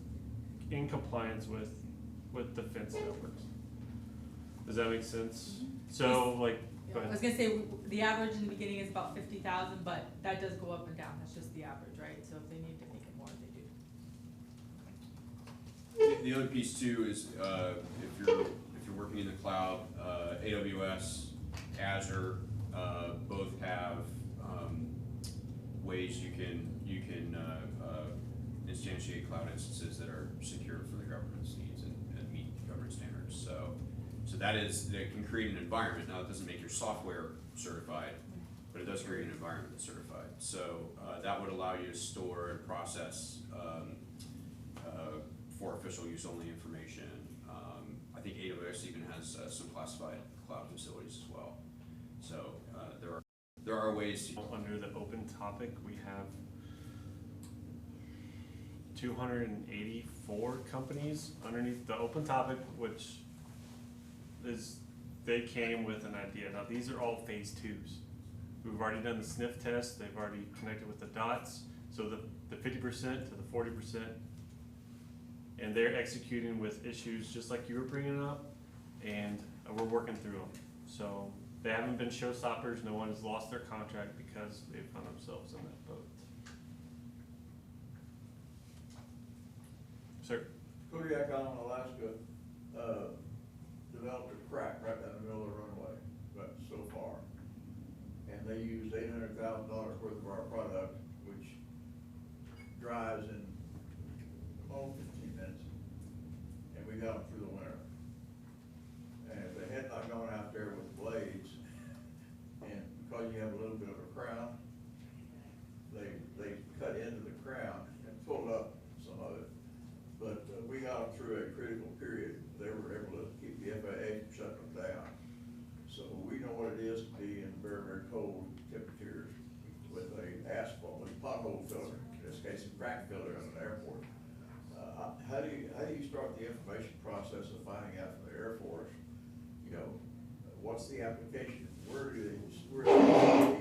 in compliance with defense networks. Does that make sense? So like, go I was ahead. gonna say, the average in the beginning is about 50,000, but that does go up and down, that's just the average, right? So if they need to make it more, they do. The other piece too is, if you're working in the cloud, AWS, Azure, both have, ways you can instantiate cloud instances that are secure for the government's needs and meet government standards. So that can create an environment. Now, it doesn't make your software certified, but it does create an environment that's certified. So that would allow you to store and process for official use only information. I think AWS even has some classified cloud facilities as well. So there are ways to. Under the open topic, we have 284 companies underneath the open topic, which is, they came with an idea. Now these are all phase twos. We've already done the sniff test, they've already connected with the dots, so the 50% to the 40%, and they're executing with issues just like you were bringing up, and we're working through them. So they haven't been showstoppers, no one has lost their contract because they found themselves in that boat. Sir? Kodiak Island, Alaska, developed a crack right down the middle of the runway, but so far. And they used $800,000 worth of our product, which dries in 15 minutes. And we got them through the winter. And if they had not gone out there with blades, and because you have a little bit of a crown, they cut into the crown and pulled up some of it. But we got them through a critical period. They were able to keep the FAA from shutting them down. So we know what it is to be in very, very cold temperatures with a asphalt, with pothole filler, in this case a crack filler in an airport. How do you start the information process of finding out from the Air Force, what's the application? Where do they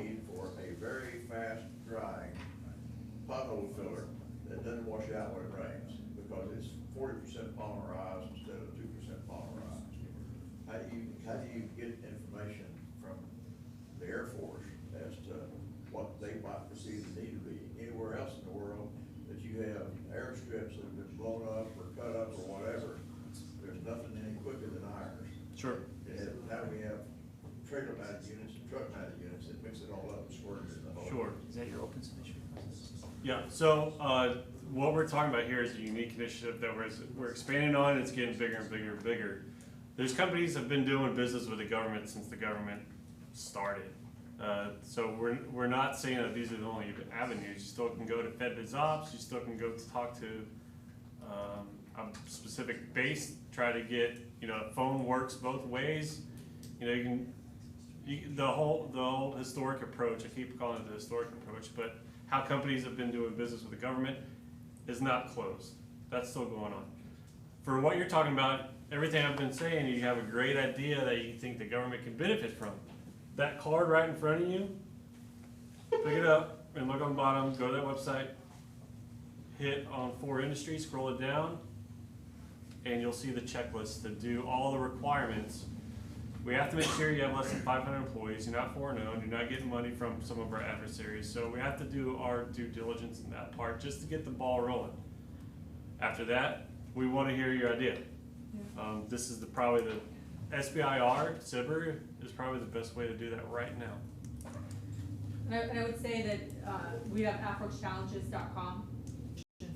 need for a very fast drying pothole filler that doesn't wash out when it rains, because it's 40% polymerized instead of 2% polymerized. How do you get information from the Air Force as to what they might perceive the need to be anywhere else in the world that you have airstrips that have been blown up or cut up or whatever? There's nothing any quicker than ours. Sure. And now we have trailer mounted units and truck mounted units that mix it all up and squirt it in the hole. Sure. Is that your open submission process? Yeah, so what we're talking about here is a unique initiative that we're expanding on, and it's getting bigger and bigger and bigger. There's companies that have been doing business with the government since the government started. So we're not saying that these are the only avenues. You still can go to FedBizOps, you still can go to talk to a specific base, try to get, the phone works both ways. The whole historic approach, I keep calling it the historic approach, but how companies have been doing business with the government is not closed. That's still going on. For what you're talking about, everything I've been saying, you have a great idea that you think the government can benefit from. That card right in front of you, pick it up and look on the bottom, go to that website, hit on For Industry, scroll it down, and you'll see the checklist to do all the requirements. We have to make sure you have less than 500 employees, you're not foreign owned, you're not getting money from some of our adversaries, so we have to do our due diligence in that part just to get the ball rolling. After that, we want to hear your idea. This is probably the SBIR, CIBR, is probably the best way to do that right now. And I would say that we have AfroChallenges.com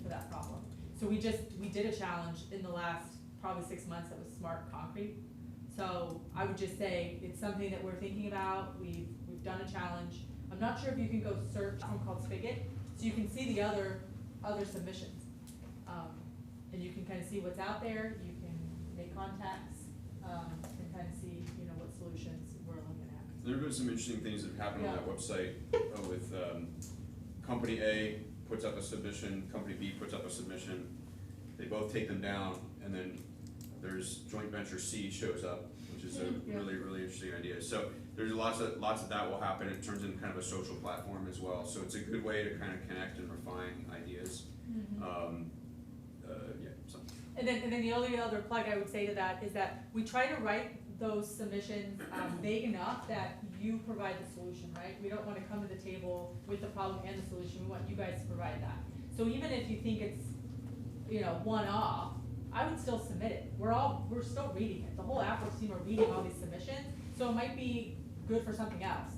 for that problem. So we did a challenge in the last probably 6 months that was smart concrete. So I would just say it's something that we're thinking about. We've done a challenge. I'm not sure if you can go search one called Spigot, so you can see the other submissions, and you can kind of see what's out there. You can make contacts and kind of see what solutions we're looking at. There have been some interesting things that have happened on that website with company A puts up a submission, company B puts up a submission. They both take them down, and then there's joint venture C shows up, which is a really, really interesting idea. So there's lots of that will happen. It turns into kind of a social platform as well. So it's a good way to kind of connect and refine ideas. And then the only other plug I would say to that is that we try to write those submissions vague enough that you provide the solution, right? We don't want to come to the table with the problem and the solution. We want you guys to provide that. So even if you think it's one off, I would still submit it. We're still reading it. The whole Afro team are reading all these submissions, so it might be good for something else,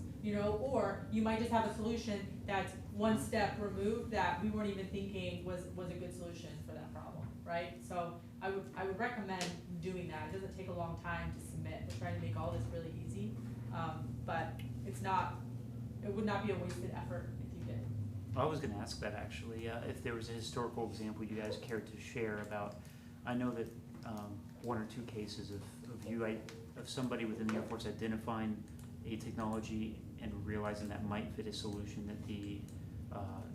or you might just have a solution that's one step removed that we weren't even thinking was a good solution for that problem, right? So I would recommend doing that. It doesn't take a long time to submit. We're trying to make all this really easy, but it would not be a wasted effort if you did. I was going to ask that actually, if there was a historical example you guys cared to share about. I know that one or two cases of somebody within the Air Force identifying a technology and realizing that might fit a solution that the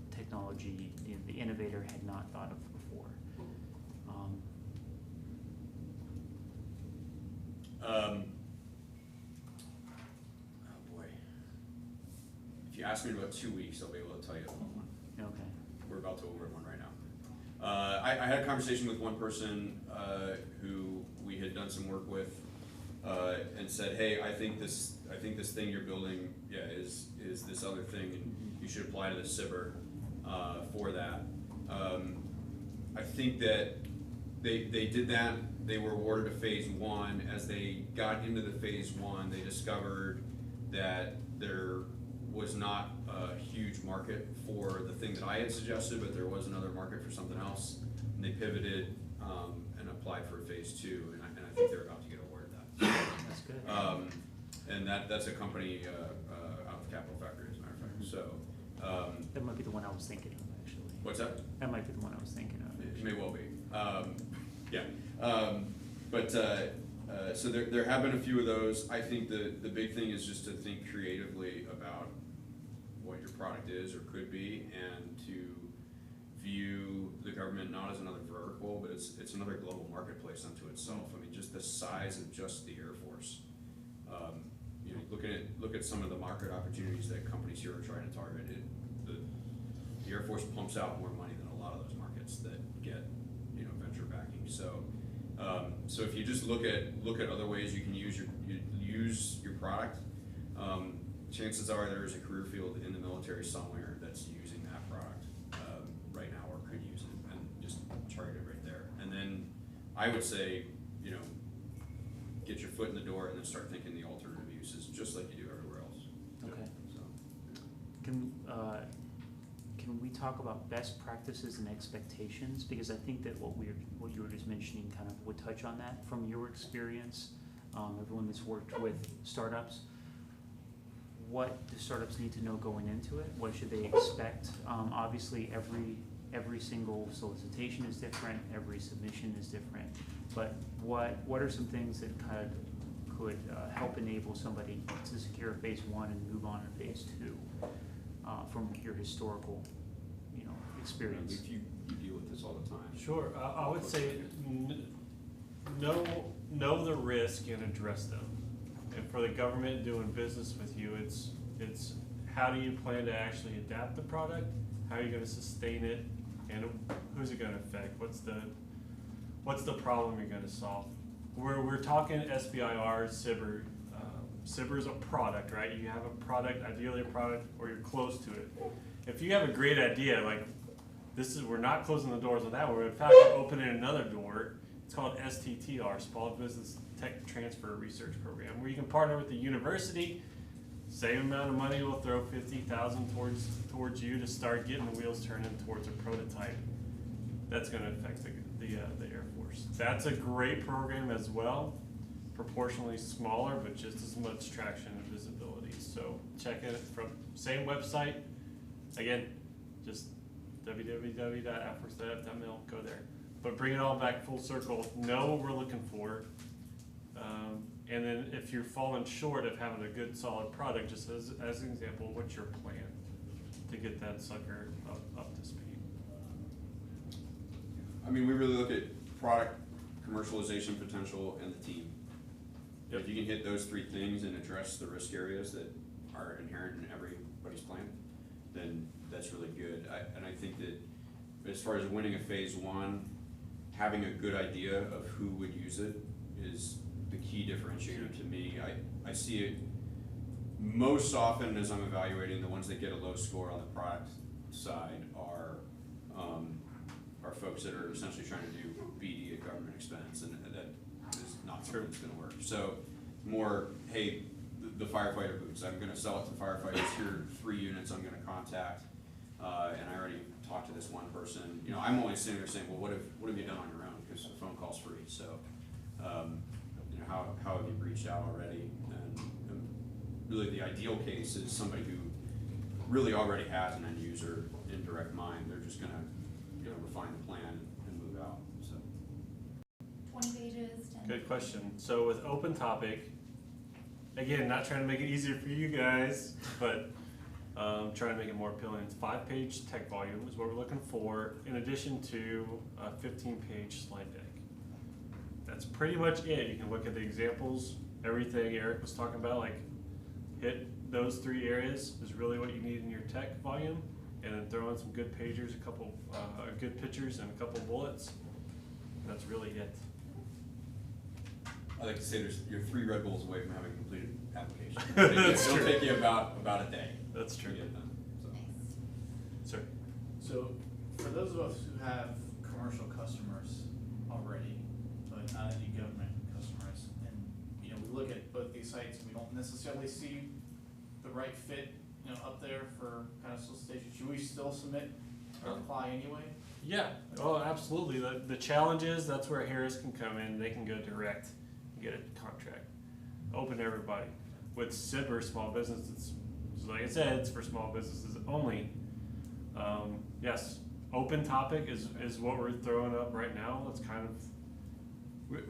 technology, the innovator had not thought of before. Oh boy. If you ask me in about 2 weeks, I'll be able to tell you. Okay. We're about to award one right now. I had a conversation with one person who we had done some work with, and said, "Hey, I think this thing you're building, is this other thing, and you should apply to the CIBR for that." I think that they did that. They were awarded a phase 1. As they got into the phase 1, they discovered that there was not a huge market for the thing that I had suggested, but there was another market for something else, and they pivoted and applied for a phase 2, and I think they're about to get awarded that. That's good. And that's a company out of Capital Factory, as a matter of fact. So that might be the one I was thinking of, actually. what's that? That might be the one I was thinking of. It may well be. So there have been a few of those. I think the big thing is just to think creatively about what your product is or could be, and to view the government not as another vertical, but it's another global marketplace unto itself. I mean, just the size of just the Air Force. Look at some of the market opportunities that companies here are trying to target. The Air Force pumps out more money than a lot of those markets that get venture backing. So if you just look at other ways you can use your product, chances are there is a career field in the military somewhere that's using that product right now, or could use it, and just target it right there. And then I would say, get your foot in the door and then start thinking the alternative uses, just like you do everywhere else. Okay. So Can can we talk about best practices and expectations? Because I think that what you were just mentioning kind of would touch on that from your experience, everyone that's worked with startups. What do startups need to know going into it? What should they expect? Obviously, every single solicitation is different, every submission is different, but what are some things that could help enable somebody to secure phase one and move on to phase two from your historical, experience? You deal with this all the time. Sure, I would say know the risk and address them. And for the government doing business with you, it's how do you plan to actually adapt the product? How are you gonna sustain it? And who's it gonna affect? What's the problem you're gonna solve? We're talking SBIR, SBIR. SBIR is a product, right? You have a product, ideally a product, or you're close to it. If you have a great idea, like we're not closing the doors on that, we're in fact opening another door. It's called STTR, Small Business Tech Transfer Research Program, where you can partner with the university, same amount of money, we'll throw $50,000 towards you to start getting the wheels turning towards a prototype. That's gonna affect the Air Force. That's a great program as well, proportionally smaller, but just as much traction and visibility. So check it from same website. Again, just www.afworks.mil, go there. But bring it all back full circle, know what we're looking for. And then if you're falling short of having a good solid product, just as an example, what's your plan to get that sucker up to speed? I mean, we really look at product commercialization potential and the team. Yep. If you can hit those three things and address the risk areas that are inherent in everybody's plan, then that's really good. And I think that as far as winning a phase one, having a good idea of who would use it is the key differentiator to me. I see it most often as I'm evaluating the ones that get a low score on the product side are folks that are essentially trying to do BD at government expense, and that is not something that's gonna work. So more, hey, the firefighter boots, I'm gonna sell it to firefighters, here are 3 units I'm gonna contact, and I already talked to this one person. I'm only sitting there saying, well, what have you done on your own? Because the phone call's free. So, how have you reached out already? And really the ideal case is somebody who really already has an end user in direct mind. They're just gonna, refine the plan and move out. So 20 pages, 10. Good question. So with open topic, again, not trying to make it easier for you guys, but trying to make it more appealing. It's 5-page tech volume is what we're looking for, in addition to a 15-page slide deck. That's pretty much it. You can look at the examples, everything Eric was talking about, like hit those 3 areas is really what you need in your tech volume, and then throw in some good pagers, a couple good pictures, and a couple bullets. That's really it. I like to say you're 3 Red Bulls away from having a completed application. It'll take you about a day. That's true. To get it done. So. Nice. Sir. So, for those of us who have commercial customers already, but not any government customers, and, we look at both these sites, and we don't necessarily see the right fit, up there for kind of solicitation, should we still submit or apply anyway? Yeah, oh, absolutely. The challenge is that's where Harris can come in. They can go direct and get a contract. Open to everybody. With SBIR, small business, it's like I said, it's for small businesses only. Yes, open topic is what we're throwing up right now. It's kind of,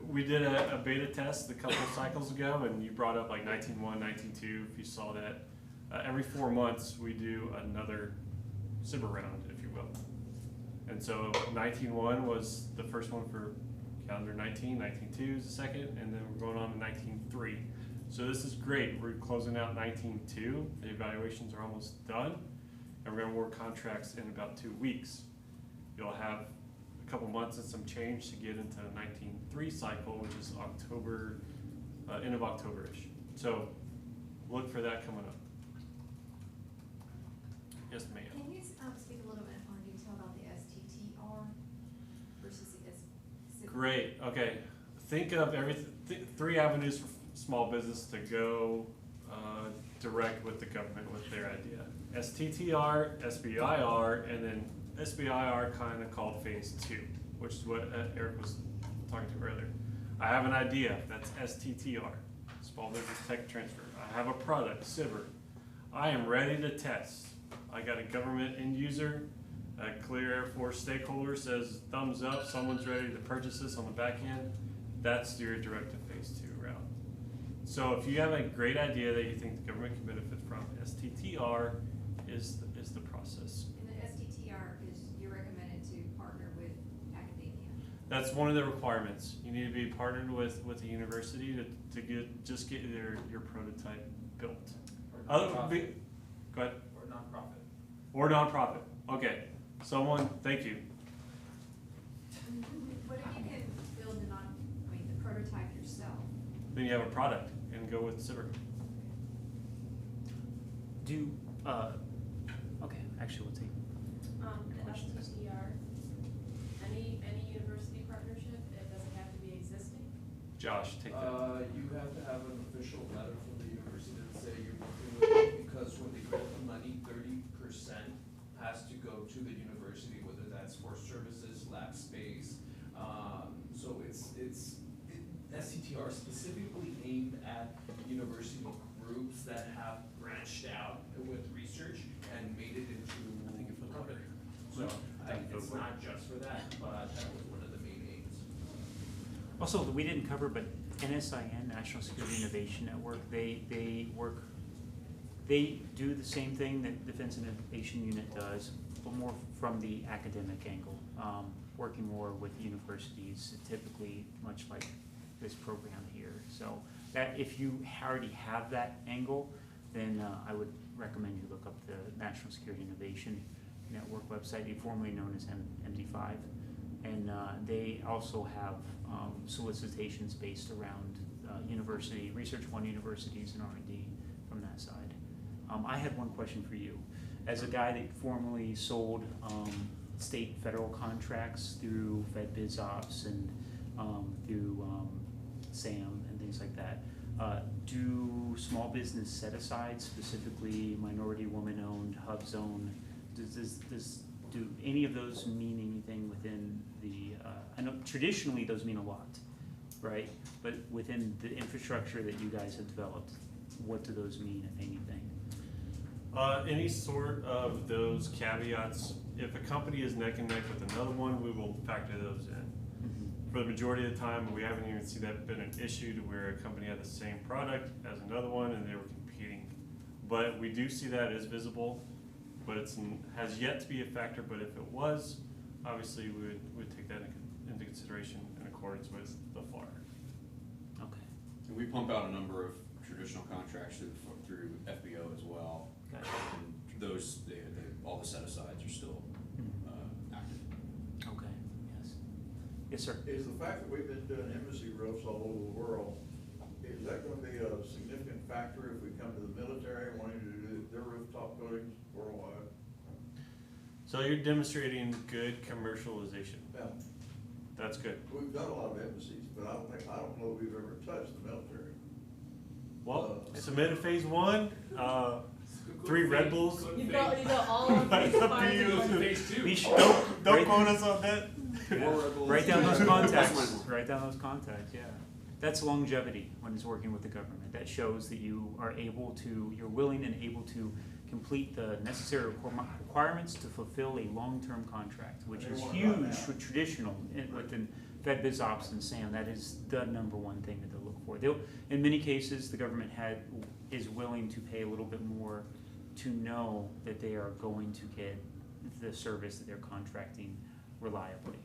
we did a beta test a couple of cycles ago, and you brought up like 19.1, 19.2, if you saw that. Every 4 months we do another SBIR round, if you will. And so 19.1 was the first one for calendar 19, 19.2 is the second, and then we're going on to 19.3. So this is great. We're closing out 19.2. The evaluations are almost done, and we're gonna work contracts in about 2 weeks. You'll have a couple months and some change to get into the 19.3 cycle, which is October, end of October-ish. So look for that coming up. Yes, ma'am. Can you speak a little bit more detail about the STTR versus the SBIR? Great. Okay. Think of everything. 3 avenues for small business to go direct with the government with their idea. STTR, SBIR, and then SBIR kind of called phase 2, which is what Eric was talking to earlier. I have an idea, that's STTR, Small Business Tech Transfer. I have a product, Sibber. I am ready to test. I got a government end user, a clear Air Force stakeholder says thumbs up, someone's ready to purchase this on the back end. That's your direct to phase 2 route. So if you have a great idea that you think the government can benefit from, STTR is the process. And the STTR is, you're recommended to partner with academia. That's one of the requirements. You need to be partnered with a university to get your prototype built. Nonprofit. Go ahead. Or nonprofit. Or nonprofit. Okay. Someone, thank you. What if you can build the prototype yourself? Then you have a product and go with Sibber. Do, okay, actually, we'll take, The Questions? STTR, any university partnership, it doesn't have to be existing? Josh, take that. You have to have an official letter from the university that say you're working with it, because when they grant the money, 30% has to go to the university, whether that's for services, lab space. So STTR specifically aimed at university groups that have branched out with research and made it into a company. So it's not just for that, but that was one of the main aims. also, we didn't cover, but NSIN, National Security Innovation Network, they do the same thing that Defense Innovation Unit does, but more from the academic angle, working more with universities, typically much like this program here. So that if you already have that angle, then I would recommend you look up the National Security Innovation Network website, formerly known as MD5. And they also have solicitations based around university, Research One universities and R&D from that side. I had one question for you. As a guy that formerly sold state federal contracts through FedBizOps and through SAM and things like that, do small business set-asides, specifically minority woman-owned, hub-zone, do any of those mean anything within the, I know traditionally those mean a lot, right? But within the infrastructure that you guys have developed, what do those mean, if anything? Any sort of those caveats, if a company is neck and neck with another one, we will factor those in. For the majority of the time, we haven't even seen that been an issue to where a company had the same product as another one and they were competing. But we do see that as visible, but it has yet to be a factor. But if it was, obviously we would take that into consideration in accordance with the FAR. Okay. And we pump out a number of traditional contracts through FBO as well. Gotcha. And those, all the set-asides are still active. Okay, yes. Yes, sir. Is the fact that we've been doing embassy roofs all over the world, is that gonna be a significant factor if we come to the military wanting to do their rooftop coatings worldwide? So you're demonstrating good commercialization. Yeah, That's good. we've done a lot of embassies, but I don't know if we've ever touched the military. Well, submit a phase 1, 3 Red Bulls. You go all of It's these up to five you. different- Phase 2. We should, Don't Right. quote us on that. write down those contacts, write down those contacts, yeah. That's longevity when it's working with the government. That shows that you are able to, you're willing and able to complete the necessary requirements to fulfill a long-term contract, which is huge for traditional within FedBizOps and SAM. That is the #1 thing that they'll look for. In many cases, the government is willing to pay a little bit more to know that they are going to get the service that they're contracting reliably.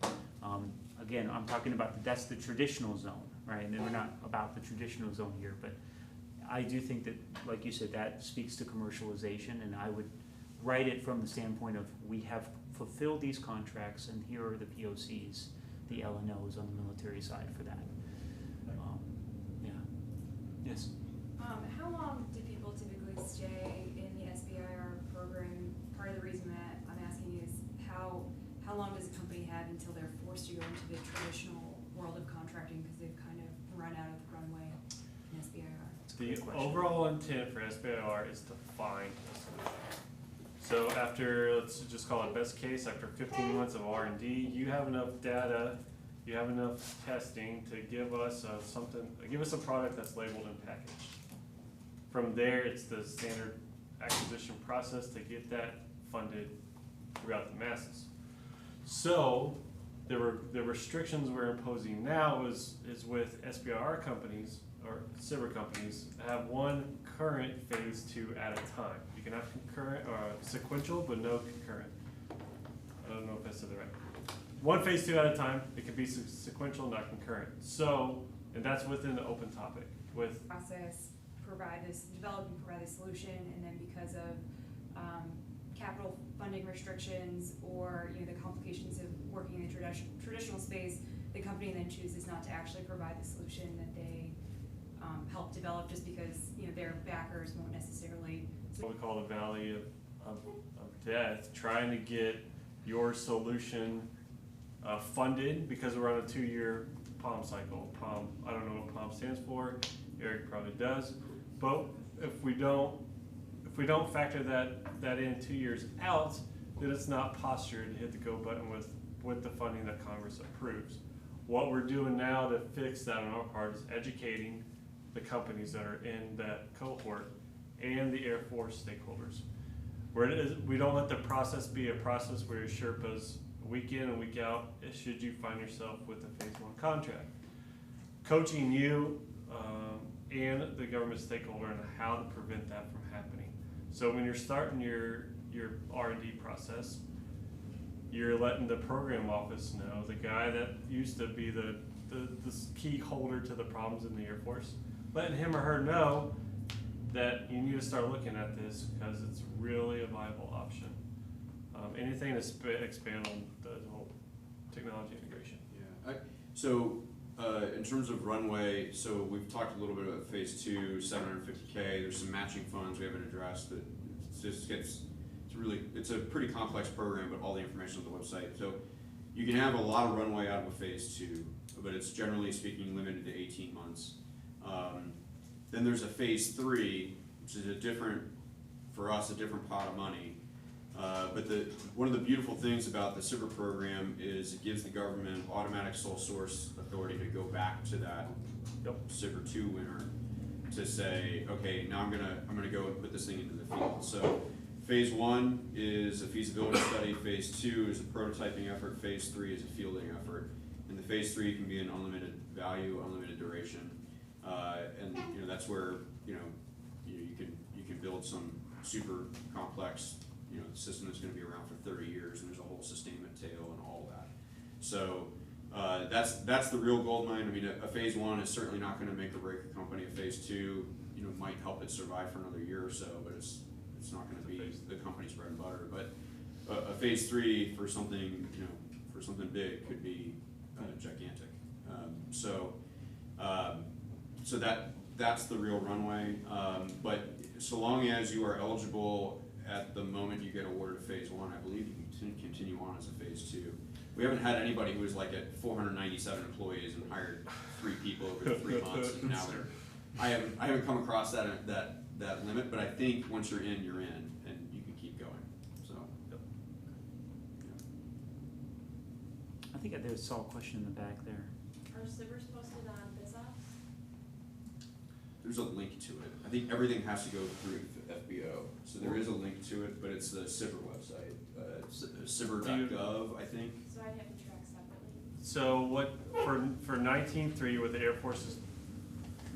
Again, I'm talking about, that's the traditional zone, right? And we're not about the traditional zone here, but I do think that, like you said, that speaks to commercialization, and I would write it from the standpoint of, we have fulfilled these contracts, and here are the POCs, the L&Os on the military side for that. Yeah. Yes? How long do people typically stay in the SBIR program? Part of the reason that I'm asking is how long does a company have until they're forced to go into the traditional world of contracting because they've kind of run out of the runway in SBIR? The overall intent for SBIR is to find a solution. So after, let's just call it best case, after 15 months of R&D, you have enough data, you have enough testing to give us give us a product that's labeled and packaged. From there, it's the standard acquisition process to get that funded throughout the masses. So the restrictions we're imposing now is with SBIR companies or SBIR companies have one current phase 2 at a time. You can have concurrent or sequential, but no concurrent. I don't know if I said that right. One phase 2 at a time. It can be sequential, not concurrent. So, and that's within the open topic with Process, develop and provide the solution, and then because of capital funding restrictions or the complications of working in the traditional space, the company then chooses not to actually provide the solution that they help develop, just because their backers won't necessarily. what we call the valley of death, trying to get your solution funded, because we're on a 2-year POM cycle. POM, I don't know what POM stands for. Eric probably does, but if we don't factor that in 2 years out, then it's not postured to hit the go button with the funding that Congress approves. What we're doing now to fix that on our part is educating the companies that are in that cohort and the Air Force stakeholders. We don't let the process be a process where your Sherpas week in and week out, should you find yourself with a phase 1 contract. Coaching you and the government stakeholder on how to prevent that from happening. So when you're starting your R&D process, you're letting the program office know, the guy that used to be the key holder to the problems in the Air Force, letting him or her know that you need to start looking at this because it's really a viable option. Anything to expand on the whole technology integration. Yeah. In terms of runway, so we've talked a little bit about phase 2, 750K. There's some matching funds we haven't addressed, but it's a pretty complex program, but all the information on the website. So you can have a lot of runway out of a phase 2, but it's generally speaking limited to 18 months. Then there's a phase 3, which is a different pot of money. But one of the beautiful things about the SBIR program is it gives the government automatic sole source authority to go back to that SBIR 2 winner to say, okay, now I'm gonna go and put this thing into the field. So phase 1 is a feasibility study, phase 2 is a prototyping effort, phase 3 is a fielding effort. And the phase 3 can be an unlimited value, unlimited duration. And that's where you can build some super complex system that's going to be around for 30 years, and there's a whole sustainment tail and all that. So that's the real gold mine. I mean, a phase 1 is certainly not going to make or break a company. A phase 2 might help it survive for another year or so, but it's not going to be the company's bread and butter. But a phase 3 for something big could be gigantic. So that's the real runway. But so long as you are eligible at the moment you get awarded a phase 1, I believe you can continue on as a phase 2. We haven't had anybody who was like at 497 employees and hired 3 people over 3 months. And now I haven't come across that limit, but I think once you're in, and you can keep going. So. I think I saw a question in the back there. Are SBIRs posted on BizOps? There's a link to it. I think everything has to go through FBO. So there is a link to it, but it's the SBIR website. SBIR.gov, I think. So I'd have to track separately. So what for 19.3 with the Air Force,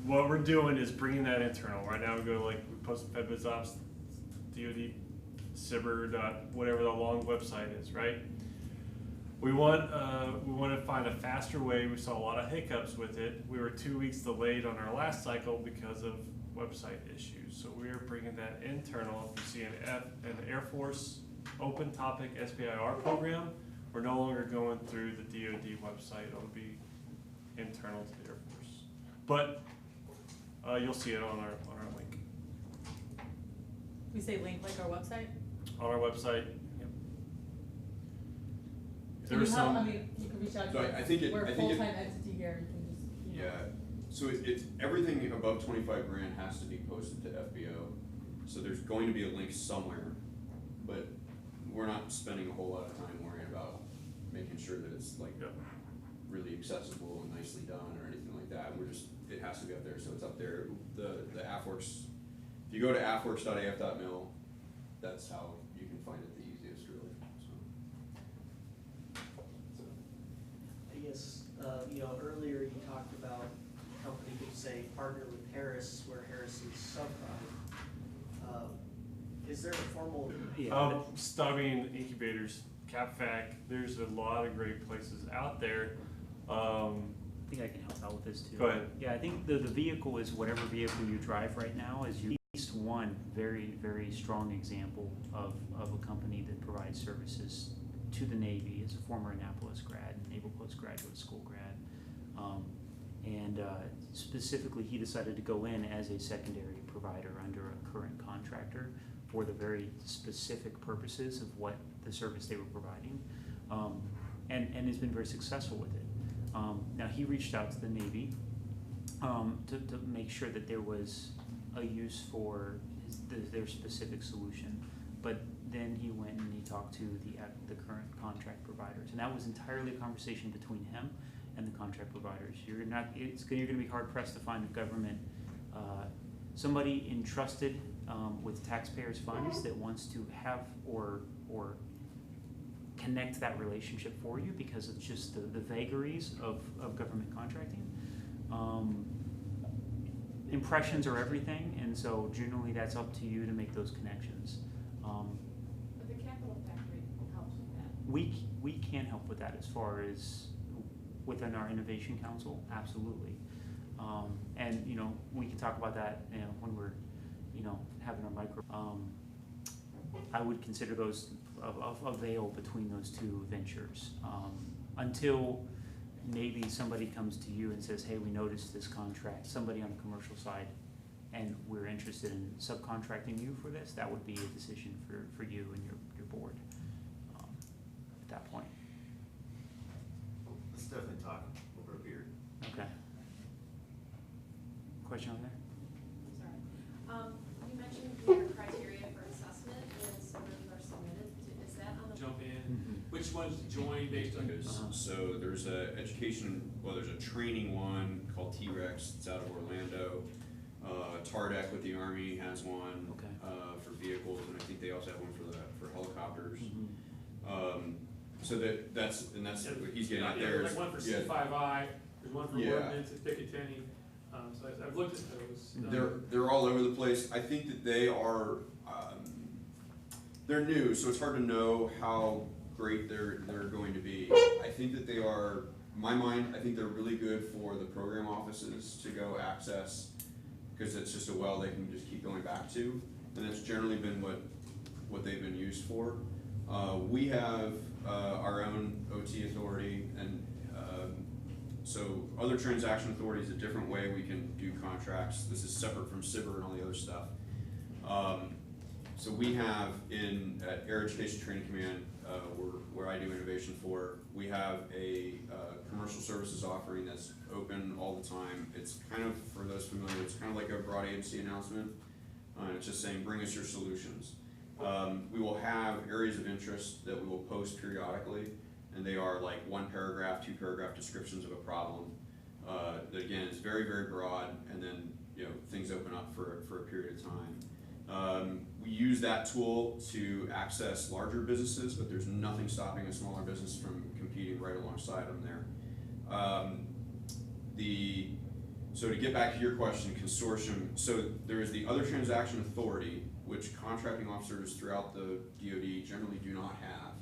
what we're doing is bringing that internal. Right now we post FedBizOps, DoD, SBIR. Whatever the long website is, right? We want to find a faster way. We saw a lot of hiccups with it. We were 2 weeks delayed on our last cycle because of website issues. So we are bringing that internal. If you see an Air Force open topic SBIR program, we're no longer going through the DoD website. It'll be internal to the Air Force. But you'll see it on our link. We say link like our website? On our website. You can reach out to So us. I think We're a full-time entity here. You can just. So everything above 25 grand has to be posted to FBO. So there's going to be a link somewhere, but we're not spending a whole lot of time worrying about making sure that it's like really accessible and nicely done or anything like that. We're just, it has to be up there, so it's up there. The AFWorks, if you go to afworks.af.mil, that's how you can find it the easiest, really. So. I guess, earlier you talked about a company could say partner with Harris, where Harris is subprime. Is there a formal? Stubbing incubators, CapFac, there's a lot of great places out there. I think I can help out with this too. Go ahead. Yeah, I think the vehicle is whatever vehicle you drive right now is at least one very, very strong example of a company that provides services to the Navy. As a former Annapolis grad, Naval Postgraduate School grad. Specifically, he decided to go in as a secondary provider under a current contractor for the very specific purposes of what the service they were providing, and has been very successful with it. Now, he reached out to the Navy to make sure that there was a use for their specific solution, but then he went and he talked to the current contract providers, and that was entirely a conversation between him and the contract providers. You're going to be hard pressed to find a government, somebody entrusted with taxpayers' funds that wants to have or connect that relationship for you, because it's just the vagaries of government contracting. Impressions are everything, and so generally that's up to you to make those connections. But the capital factory helps with that. We can help with that as far as within our innovation council, absolutely. And we can talk about that when we're having our micro. I would consider those a veil between those two ventures until maybe somebody comes to you and says, hey, we noticed this contract, somebody on the commercial side, and we're interested in subcontracting you for this. That would be a decision for you and your board at that point. Let's definitely talk over a beer. Okay. Question over there? Sorry. You mentioned your criteria for assessment when submittals are submitted. Is that on the? Jump in, which ones to join based on? So there's a there's a training one called T-Rex, it's out of Orlando. TARDEC with the Army has one for vehicles, and I think they also have one for helicopters. So that's what he's getting at there. There's like one for C5I, there's one for ordnance at Picatinny. So I've looked at those. They're all over the place. I think that they are they're new, so it's hard to know how great they're going to be. I think that they are, in my mind, I think they're really good for the program offices to go access, because it's just a well they can just keep going back to, and that's generally been what they've been used for. We have our own OT authority, and so other transaction authority is a different way we can do contracts. This is separate from CIBR and all the other stuff. So we have at Air Education Training Command, where I do innovation for, we have a commercial services offering that's open all the time. It's kind of, for those familiar, it's kind of like a broad agency announcement. It's just saying, bring us your solutions. We will have areas of interest that we will post periodically, and they are like 1 paragraph, 2 paragraph descriptions of a problem. That again is very, very broad, and then things open up for a period of time. We use that tool to access larger businesses, but there's nothing stopping a smaller business from competing right alongside them there. So to get back to your question, consortium, so there is the other transaction authority, which contracting officers throughout the DoD generally do not have.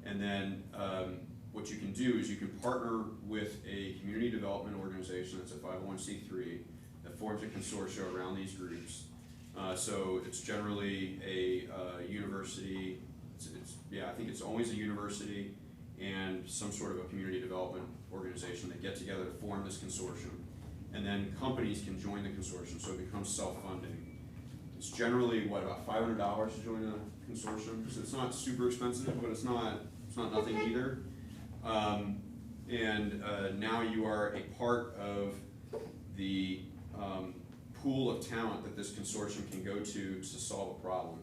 And then what you can do is you can partner with a community development organization that's a 501c3 that forms a consortia around these groups. So it's generally a university, I think it's always a university and some sort of a community development organization that get together to form this consortium. And then companies can join the consortium, so it becomes self-funding. It's generally, about $500 to join a consortium, so it's not super expensive, but it's not nothing either. Now you are a part of the pool of talent that this consortium can go to solve a problem.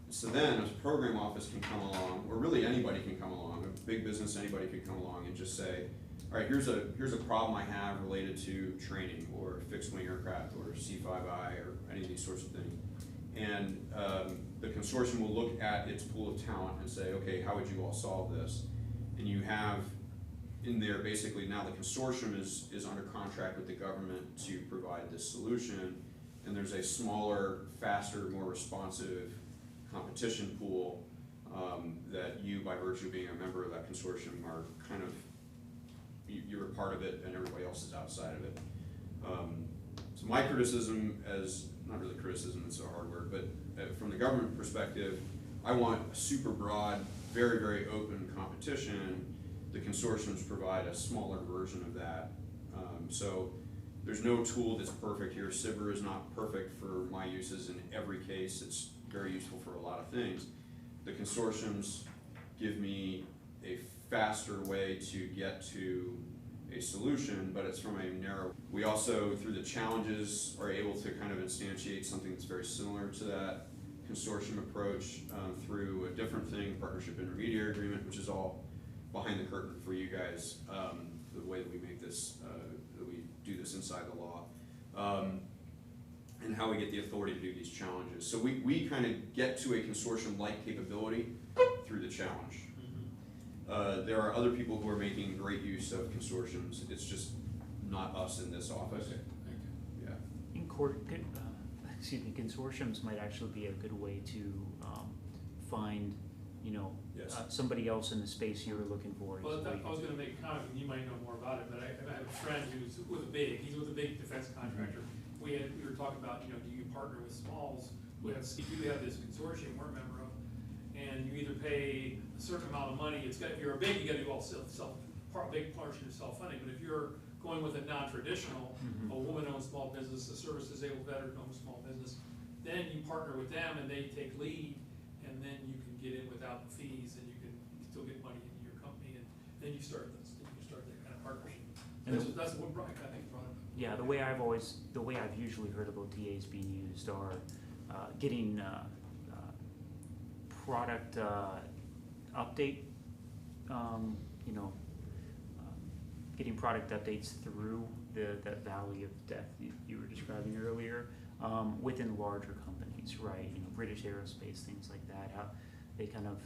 So then a program office can come along, or really anybody can come along, a big business, anybody could come along and just say, all right, here's a problem I have related to training or fixed wing aircraft or C5I or any of these sorts of things. And the consortium will look at its pool of talent and say, okay, how would you all solve this? And you have in there basically now the consortium is under contract with the government to provide this solution, and there's a smaller, faster, more responsive competition pool that you, by virtue of being a member of that consortium, are kind of, you're a part of it and everybody else is outside of it. So my criticism, as not really criticism, it's a hard word, but from the government perspective, I want a super broad, very, very open competition. The consortiums provide a smaller version of that. So there's no tool that's perfect here. SIBR is not perfect for my uses in every case. It's very useful for a lot of things. The consortiums give me a faster way to get to a solution, but it's from a narrow. We also, through the challenges, are able to kind of instantiate something that's very similar to that consortium approach through a different thing, partnership intermediary agreement, which is all behind the curtain for you guys, the way that we make this, that we do this inside the law, and how we get the authority to do these challenges. So we kind of get to a consortium-like capability through the challenge. There are other people who are making great use of consortiums. It's just not us in this office. Okay, thank you. Yeah. In court, consortiums might actually be a good way to find, Yes. somebody else in the space you were looking for. Well, I was gonna make a comment, and you might know more about it, but I have a friend he's with a big defense contractor. We were talking about, do you partner with smalls who have this consortium we're a member of, and you either pay a certain amount of money, if you're a big, you gotta do all big portion of self-funding, but if you're going with a non-traditional, a woman-owned small business, a service-disabled veteran-owned small business, then you partner with them and they take lead, and then you can get in without the fees, and you can still get money into your company, and then you start that kind of partnership. And That's what Brian, I think, brought it up. Yeah, the way I've usually heard about DAs being used are getting product update, getting product updates through that valley of death you were describing earlier, within larger companies, right? British Aerospace, things like that. How they kind of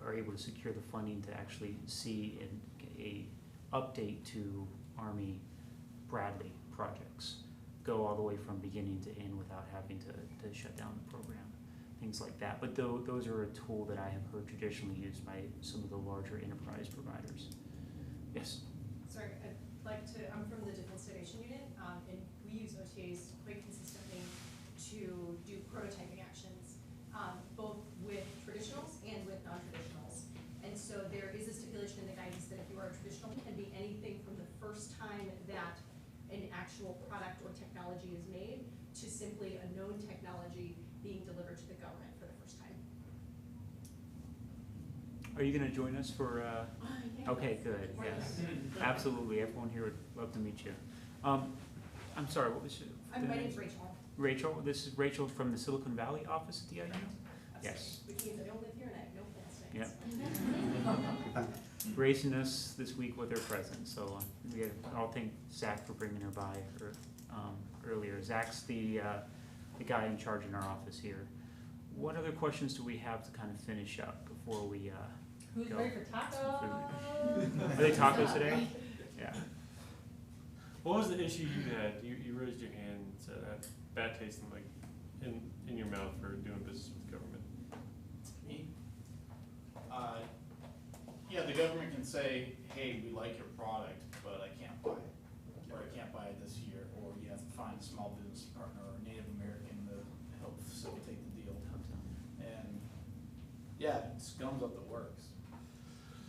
are able to secure the funding to actually see a update to Army Bradley projects, go all the way from beginning to end without having to shut down the program, things like that. But those are a tool that I have heard traditionally used by some of the larger enterprise providers. Yes? Sorry, I'm from the Defense Innovation Unit, and we use OTAs quite consistently to do prototyping actions, both with traditionals and with non-traditionals. And so there is a stipulation in the guidance that if you are a traditional, it can be anything from the first time that an actual product or technology is made to simply a known technology being delivered to the government for the first time. Are you gonna join us for, Yeah. okay, good, yes. Absolutely, everyone here would love to meet you. I'm sorry, what was your? My name's Rachel. Rachel, this is Rachel from the Silicon Valley office at DIU? Yes. Which means I don't live here and I have no plans to. Yep. Gracing us this week with her presence, so I'll thank Zach for bringing her by earlier. Zach's the guy in charge in our office here. What other questions do we have to kind of finish up before we Who's go? ready for tacos? Are they tacos today? Yeah. What was the issue you had? You raised your hand and said that bad taste in your mouth for doing business with the government. Me? Yeah, the government can say, hey, we like your product, but I can't buy it. Or I can't buy it this year, or you have to find a small business partner or Native American to help facilitate the deal. And yeah, it gums up the works.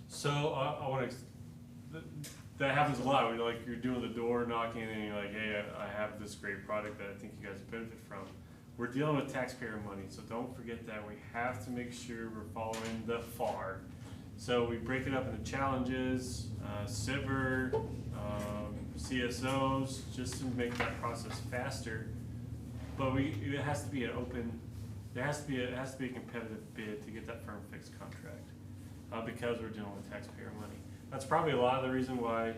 So I want to. That happens a lot. You're doing the door knocking and you're like, hey, I have this great product that I think you guys benefit from. We're dealing with taxpayer money, so don't forget that we have to make sure we're following the FAR. So we break it up into challenges, SIBR, CSOs, just to make that process faster. But it has to be an open There has to be a competitive bid to get that firm fixed contract, because we're dealing with taxpayer money. That's probably a lot of the reason why,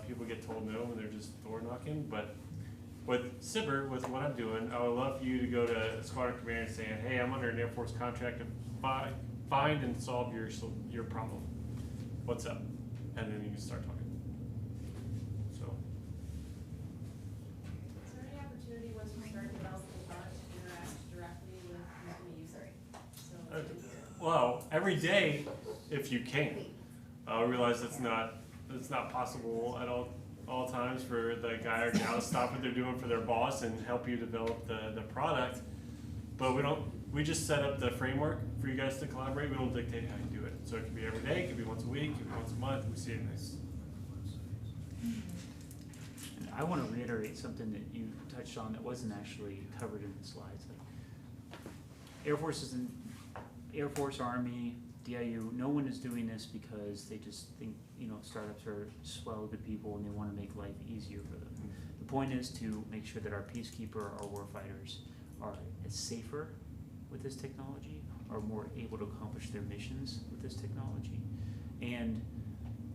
people get told no when they're just door knocking, but with SIBR, with what I'm doing, I would love for you to go to a squadron commander and saying, hey, I'm under an Air Force contract to find and solve your problem. What's up? And then you can start talking. So. Is there any opportunity once we start developing the product to interact directly with who's gonna use it? So, Well, every day, if you can. I realize it's not possible at all times for the guy or gal to stop what they're doing for their boss and help you develop the product. But we just set up the framework for you guys to collaborate. We don't dictate how you do it. So it could be every day, it could be once a week, it could be once a month. We see it nice. And I want to reiterate something that you touched on that wasn't actually covered in the slides. Like, Air Force, Army, DIU, no one is doing this because they just think, startups are swell good people and they want to make life easier for them. The point is to make sure that our peacekeeper, our warfighters are as safer with this technology, are more able to accomplish their missions with this technology. And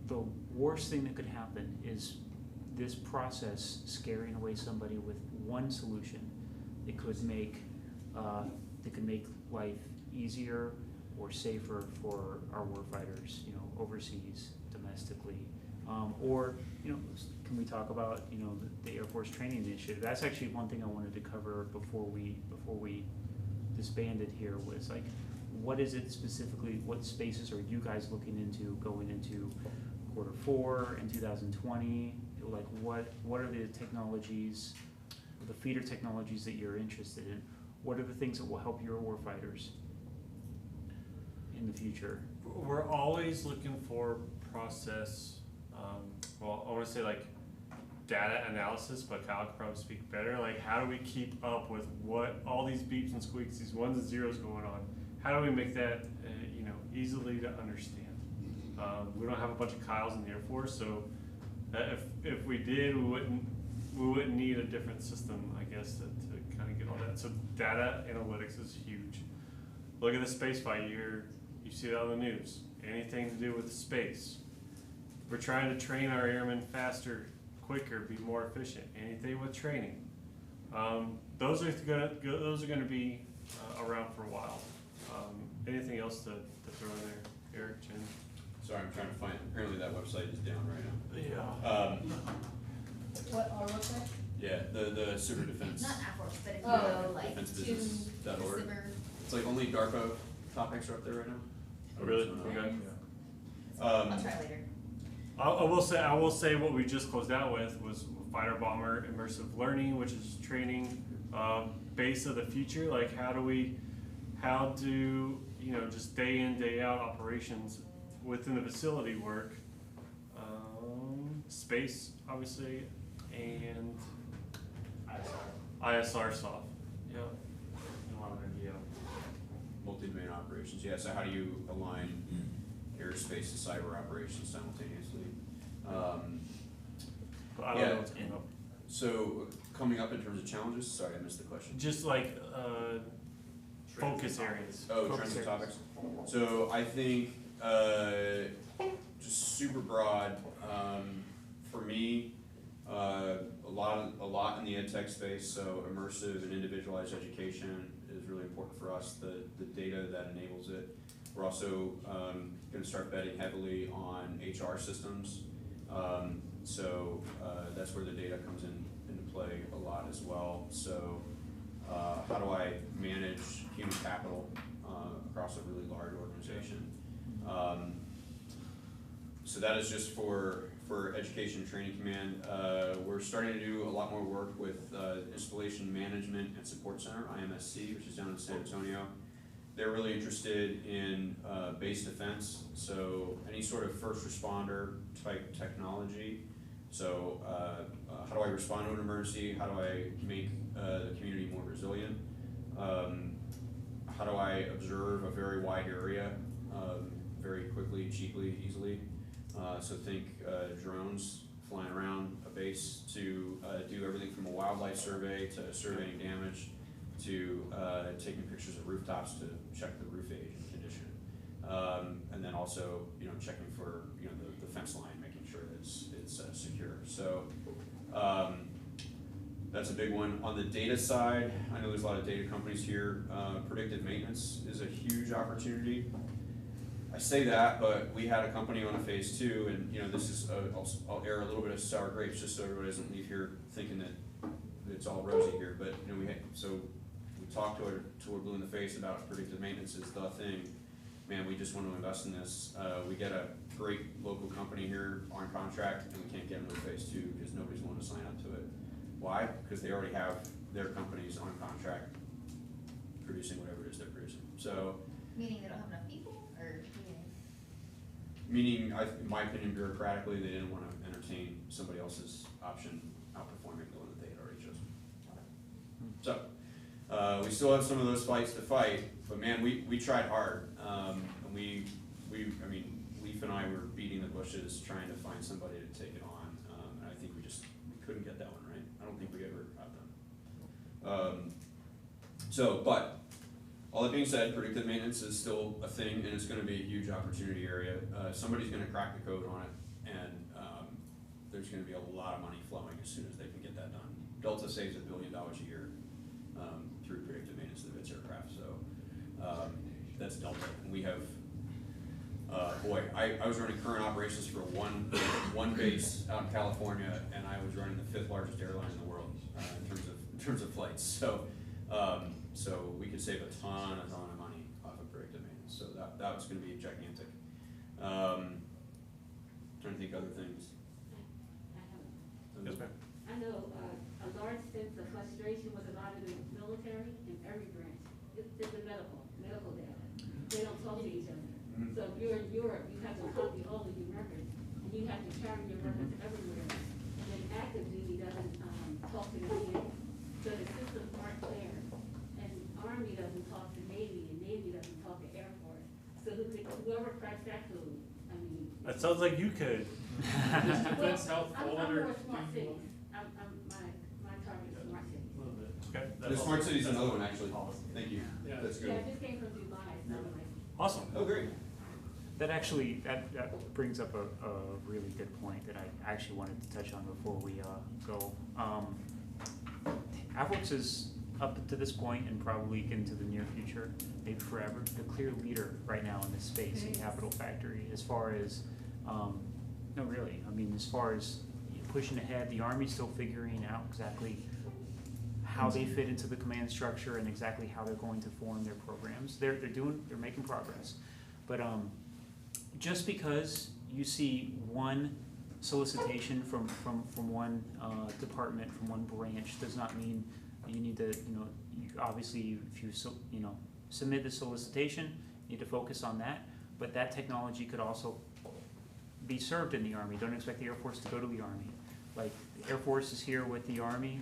the worst thing that could happen is this process scaring away somebody with one solution that could make life easier or safer for our warfighters, overseas, domestically, or can we talk about the Air Force Training Initiative? That's actually one thing I wanted to cover before we disbanded here, was like, what is it specifically? What spaces are you guys looking into going into Q4 in 2020? Like, what are the technologies, the feeder technologies that you're interested in? What are the things that will help your warfighters in the future? We're always looking for process, I want to say like data analysis, but Kyle could probably speak better. Like, how do we keep up with what all these beeps and squeaks, these ones and zeros going on? How do we make that easily to understand? We don't have a bunch of Kyles in the Air Force, so if we did, we wouldn't need a different system, I guess, to kind of get all that. So data analytics is huge. Look at the space fight. You see it on the news. Anything to do with space. We're trying to train our airmen faster, quicker, be more efficient. Anything with training. Those are going to be around for a while. Anything else to throw in there, Eric, Jen? Sorry, I'm trying to find, apparently that website is down right now. Yeah. What, our website? Yeah, the Cyber Defense. Not AFWORKS, but if you Oh. go like to defensebusiness.org. Cyber. It's like only DARPA topics are up there right now. Oh, really? Okay. Okay. I'll try later. I will say what we just closed out with was fighter bomber immersive learning, which is training base of the future. Like, how do just day in, day out operations within the facility work, space obviously, and ISR soft. Yeah. Multi-domain operations, yeah, so how do you align aerospace and cyber operations simultaneously? But I don't know what's coming up. So, coming up in terms of challenges, sorry, I missed the question. Just like focus areas. Oh, Focus trends and areas. topics. So I think just super broad. For me, a lot in the ed tech space. So immersive and individualized education is really important for us. The data that enables it. We're also going to start betting heavily on HR systems. So that's where the data comes into play a lot as well. So how do I manage human capital across a really large organization? So that is just for Education and Training Command. We're starting to do a lot more work with Installation Management and Support Center, IMSC, which is down in San Antonio. They're really interested in base defense, so any sort of first responder type technology. So how do I respond to an emergency? How do I make the community more resilient? How do I observe a very wide area very quickly, cheaply, easily? So think drones flying around a base to do everything from a wildlife survey to surveying damage. to taking pictures of rooftops to check the roof age and condition. And then also, you know, checking for, you know, the fence line, making sure that it's secure. So, that's a big one. On the data side, I know there's a lot of data companies here. Predictive maintenance is a huge opportunity. I say that, but we had a company on a phase 2, and you know, this is I'll air a little bit of sour grapes just so everybody doesn't leave here thinking that it's all rosy here. But you know, we talked to her blue in the face about predictive maintenance is the thing. Man, we just want to invest in this. We get a great local company here on contract, and we can't get them to phase 2 because nobody's willing to sign up to it. Why? Because they already have their companies on contract producing whatever it is they're producing. So, Meaning they don't have enough people, or meaning, in my opinion, bureaucratically, they didn't want to entertain somebody else's option outperforming the one that they had already chosen. So, we still have some of those fights to fight, but man, we tried hard. And I mean, Leaf and I were beating the bushes trying to find somebody to take it on, and I think we couldn't get that one right. I don't think we ever got them. But all that being said, predictive maintenance is still a thing, and it's going to be a huge opportunity area. Somebody's going to crack the code on it, and there's going to be a lot of money flowing as soon as they can get that done. Delta saves $1 billion a year through predictive maintenance of its aircraft, so that's Delta. And we have, I was running current operations for one base out in California, and I was running the 5th largest airline in the world in terms of flights. So we could save a ton of money off of predictive maintenance. So that was going to be gigantic. Trying to think of other things. Yes, ma'am. I know a large sense of frustration was a lot of the military in every branch. It's the medical data. They don't talk to each other. So if you're in Europe, you have to copy all of your records, and you have to carry your records everywhere. And then active duty doesn't talk to the VA. So the systems aren't clear. And Army doesn't talk to Navy, and Navy doesn't talk to Air Force. So whoever cracks that code, I mean. That sounds like you could. Defense health fall I'm under. more smart cities. My target is smart cities. Okay. The smart city's another one, actually. Thank you. Yeah. That's Yeah, I good. just came from Dubai, so I'm like. Awesome. Oh, great. That brings up a really good point that I actually wanted to touch on before we go. AFWORKS is up to this point and probably into the near future, maybe forever, the clear leader right now in this space in Capital Factory as far as, no really, I mean as far as pushing ahead, the Army's still figuring out exactly how they fit into the command structure and exactly how they're going to form their programs. They're making progress. But just because you see one solicitation from one department, from one branch, does not mean you need to, obviously if you submit the solicitation, you need to focus on that. But that technology could also be served in the Army. Don't expect the Air Force to go to the Army. Like, the Air Force is here with the Army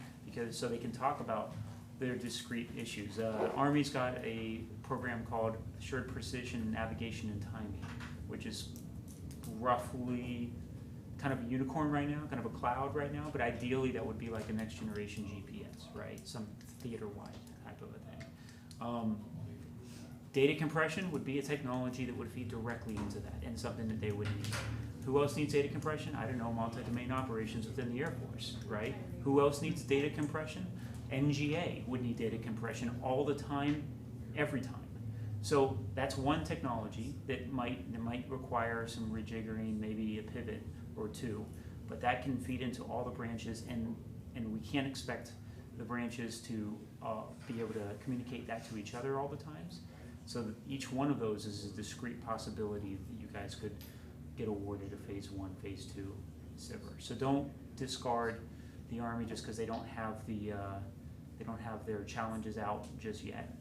so they can talk about their discrete issues. Army's got a program called Assured Precision Navigation and Timing, which is roughly kind of a unicorn right now, kind of a cloud right now, but ideally that would be like a next generation GPS, right? Some theater-wide type of a thing. Data compression would be a technology that would feed directly into that and something that they would need. Who else needs data compression? I don't know, multi-domain operations within the Air Force, right? Who else needs data compression? NGA would need data compression all the time, every time. So that's one technology that might require some rejiggering, maybe a pivot or two, but that can feed into all the branches, and we can't expect the branches to be able to communicate that to each other all the times. So that each one of those is a discrete possibility that you guys could get awarded a phase 1, phase 2, etc. So don't discard the Army just because they don't have their challenges out just yet.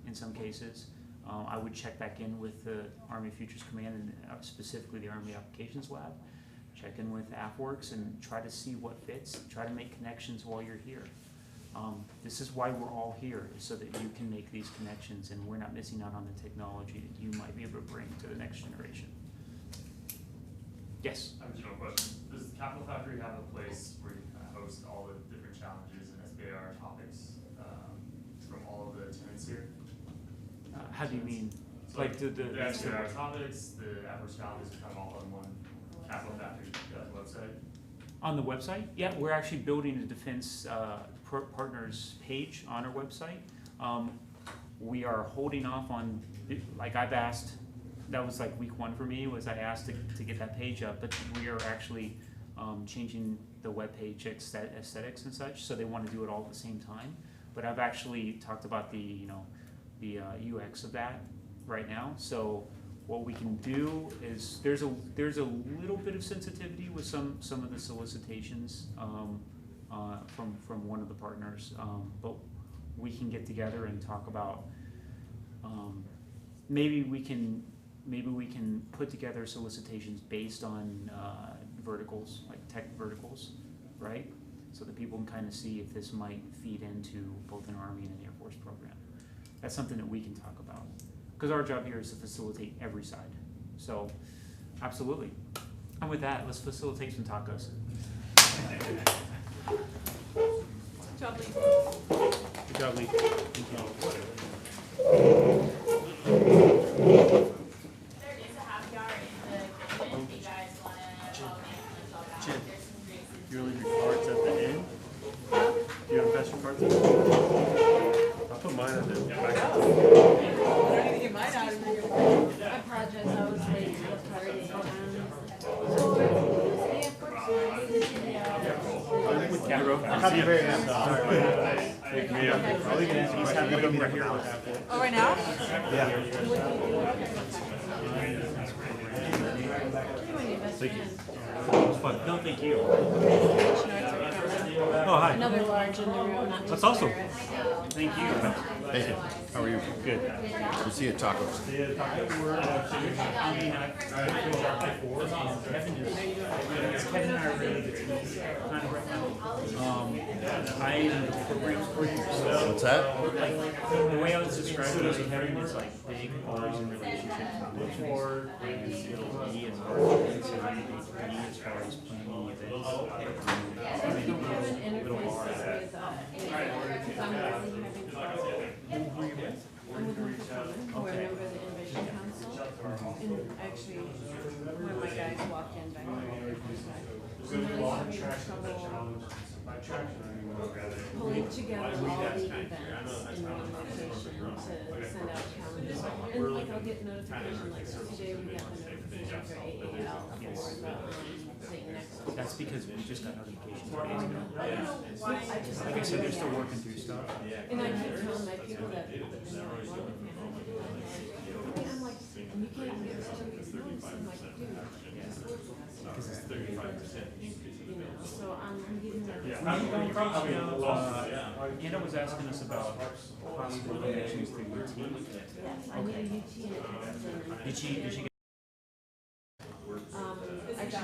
In some cases, I would check back in with the Army Futures Command and specifically the Army Applications Lab. Check in with AFWORKS and try to see what fits. Try to make connections while you're here. This is why we're all here, so that you can make these connections and we're not missing out on the technology that you might be able to bring to the next generation. Yes? I have a general question. Does Capital Factory have a place where you kind of host all the different challenges and SBIR topics from all of How do you mean? Like the extra topics, the AdWords topics are kind of all on one Capital Factory website. On the website? Yeah, we're actually building a defense partners page on our website. We are holding off on, like I've asked, that was like week 1 for me, was I asked to get that page up, but we are actually changing the webpage aesthetics and such, so they want to do it all at the same time. But I've actually talked about the UX of that right now. So what we can do is there's a little bit of sensitivity with some of the solicitations from one of the partners, but we can get together and talk about maybe we can put together solicitations based on verticals, like tech verticals, right? So that people can kind of see if this might feed into both an Army and an Air Force program. That's something that we can talk about. Because our job here is to facilitate every side. So, absolutely. And with that, let's facilitate some tacos. Good job, Lee. Good job, Lee. Thank you. There is a happy hour in the kitchen, if you guys wanna follow me, let's all go. Jen, There's some drinks and You leave your cards at the end? Do you have special cards at the end? I'll put mine at the back. I don't need to get mine out of here. I apologize, I was late to the party. Copy very nice. Pick me up. He's having them right here. Oh, right now? Yeah. Thank you. It was fun. No, thank you. Oh, hi. Another large in the room, not That's just awesome. Eric, so. Thank you. Thank you. How are you? Good. We'll see you at tacos. Kevin and I are really good teams, kind of right now. I am the programs coordinator, so What's that? like the way I was describing it to Kevin is like big arms and relationships we look for, and it'll be as far as things that we need to be as far as planning events. Kevin interfaces with, because I'm having trouble. I'm with Norfolk Southern, who are a member of the Innovation Council. And actually, one of my guys walked in back there. I'm really having trouble pulling together all the events in one location to send out calendars. And like I'll get notification, like today we got the notification for AAL for the thing next week. That's because we just got notifications 2 days ago. I don't know why, I just. Like I said, they're still working through stuff. And I keep telling my people that, I'm like, and you can't even get us 2 weeks notice, I'm like, dude. Because it's 35% increase. You know, so I'm giving them. Anna was asking us about possible donations to UT. Yes, I need a UT and a Erickson. Did she get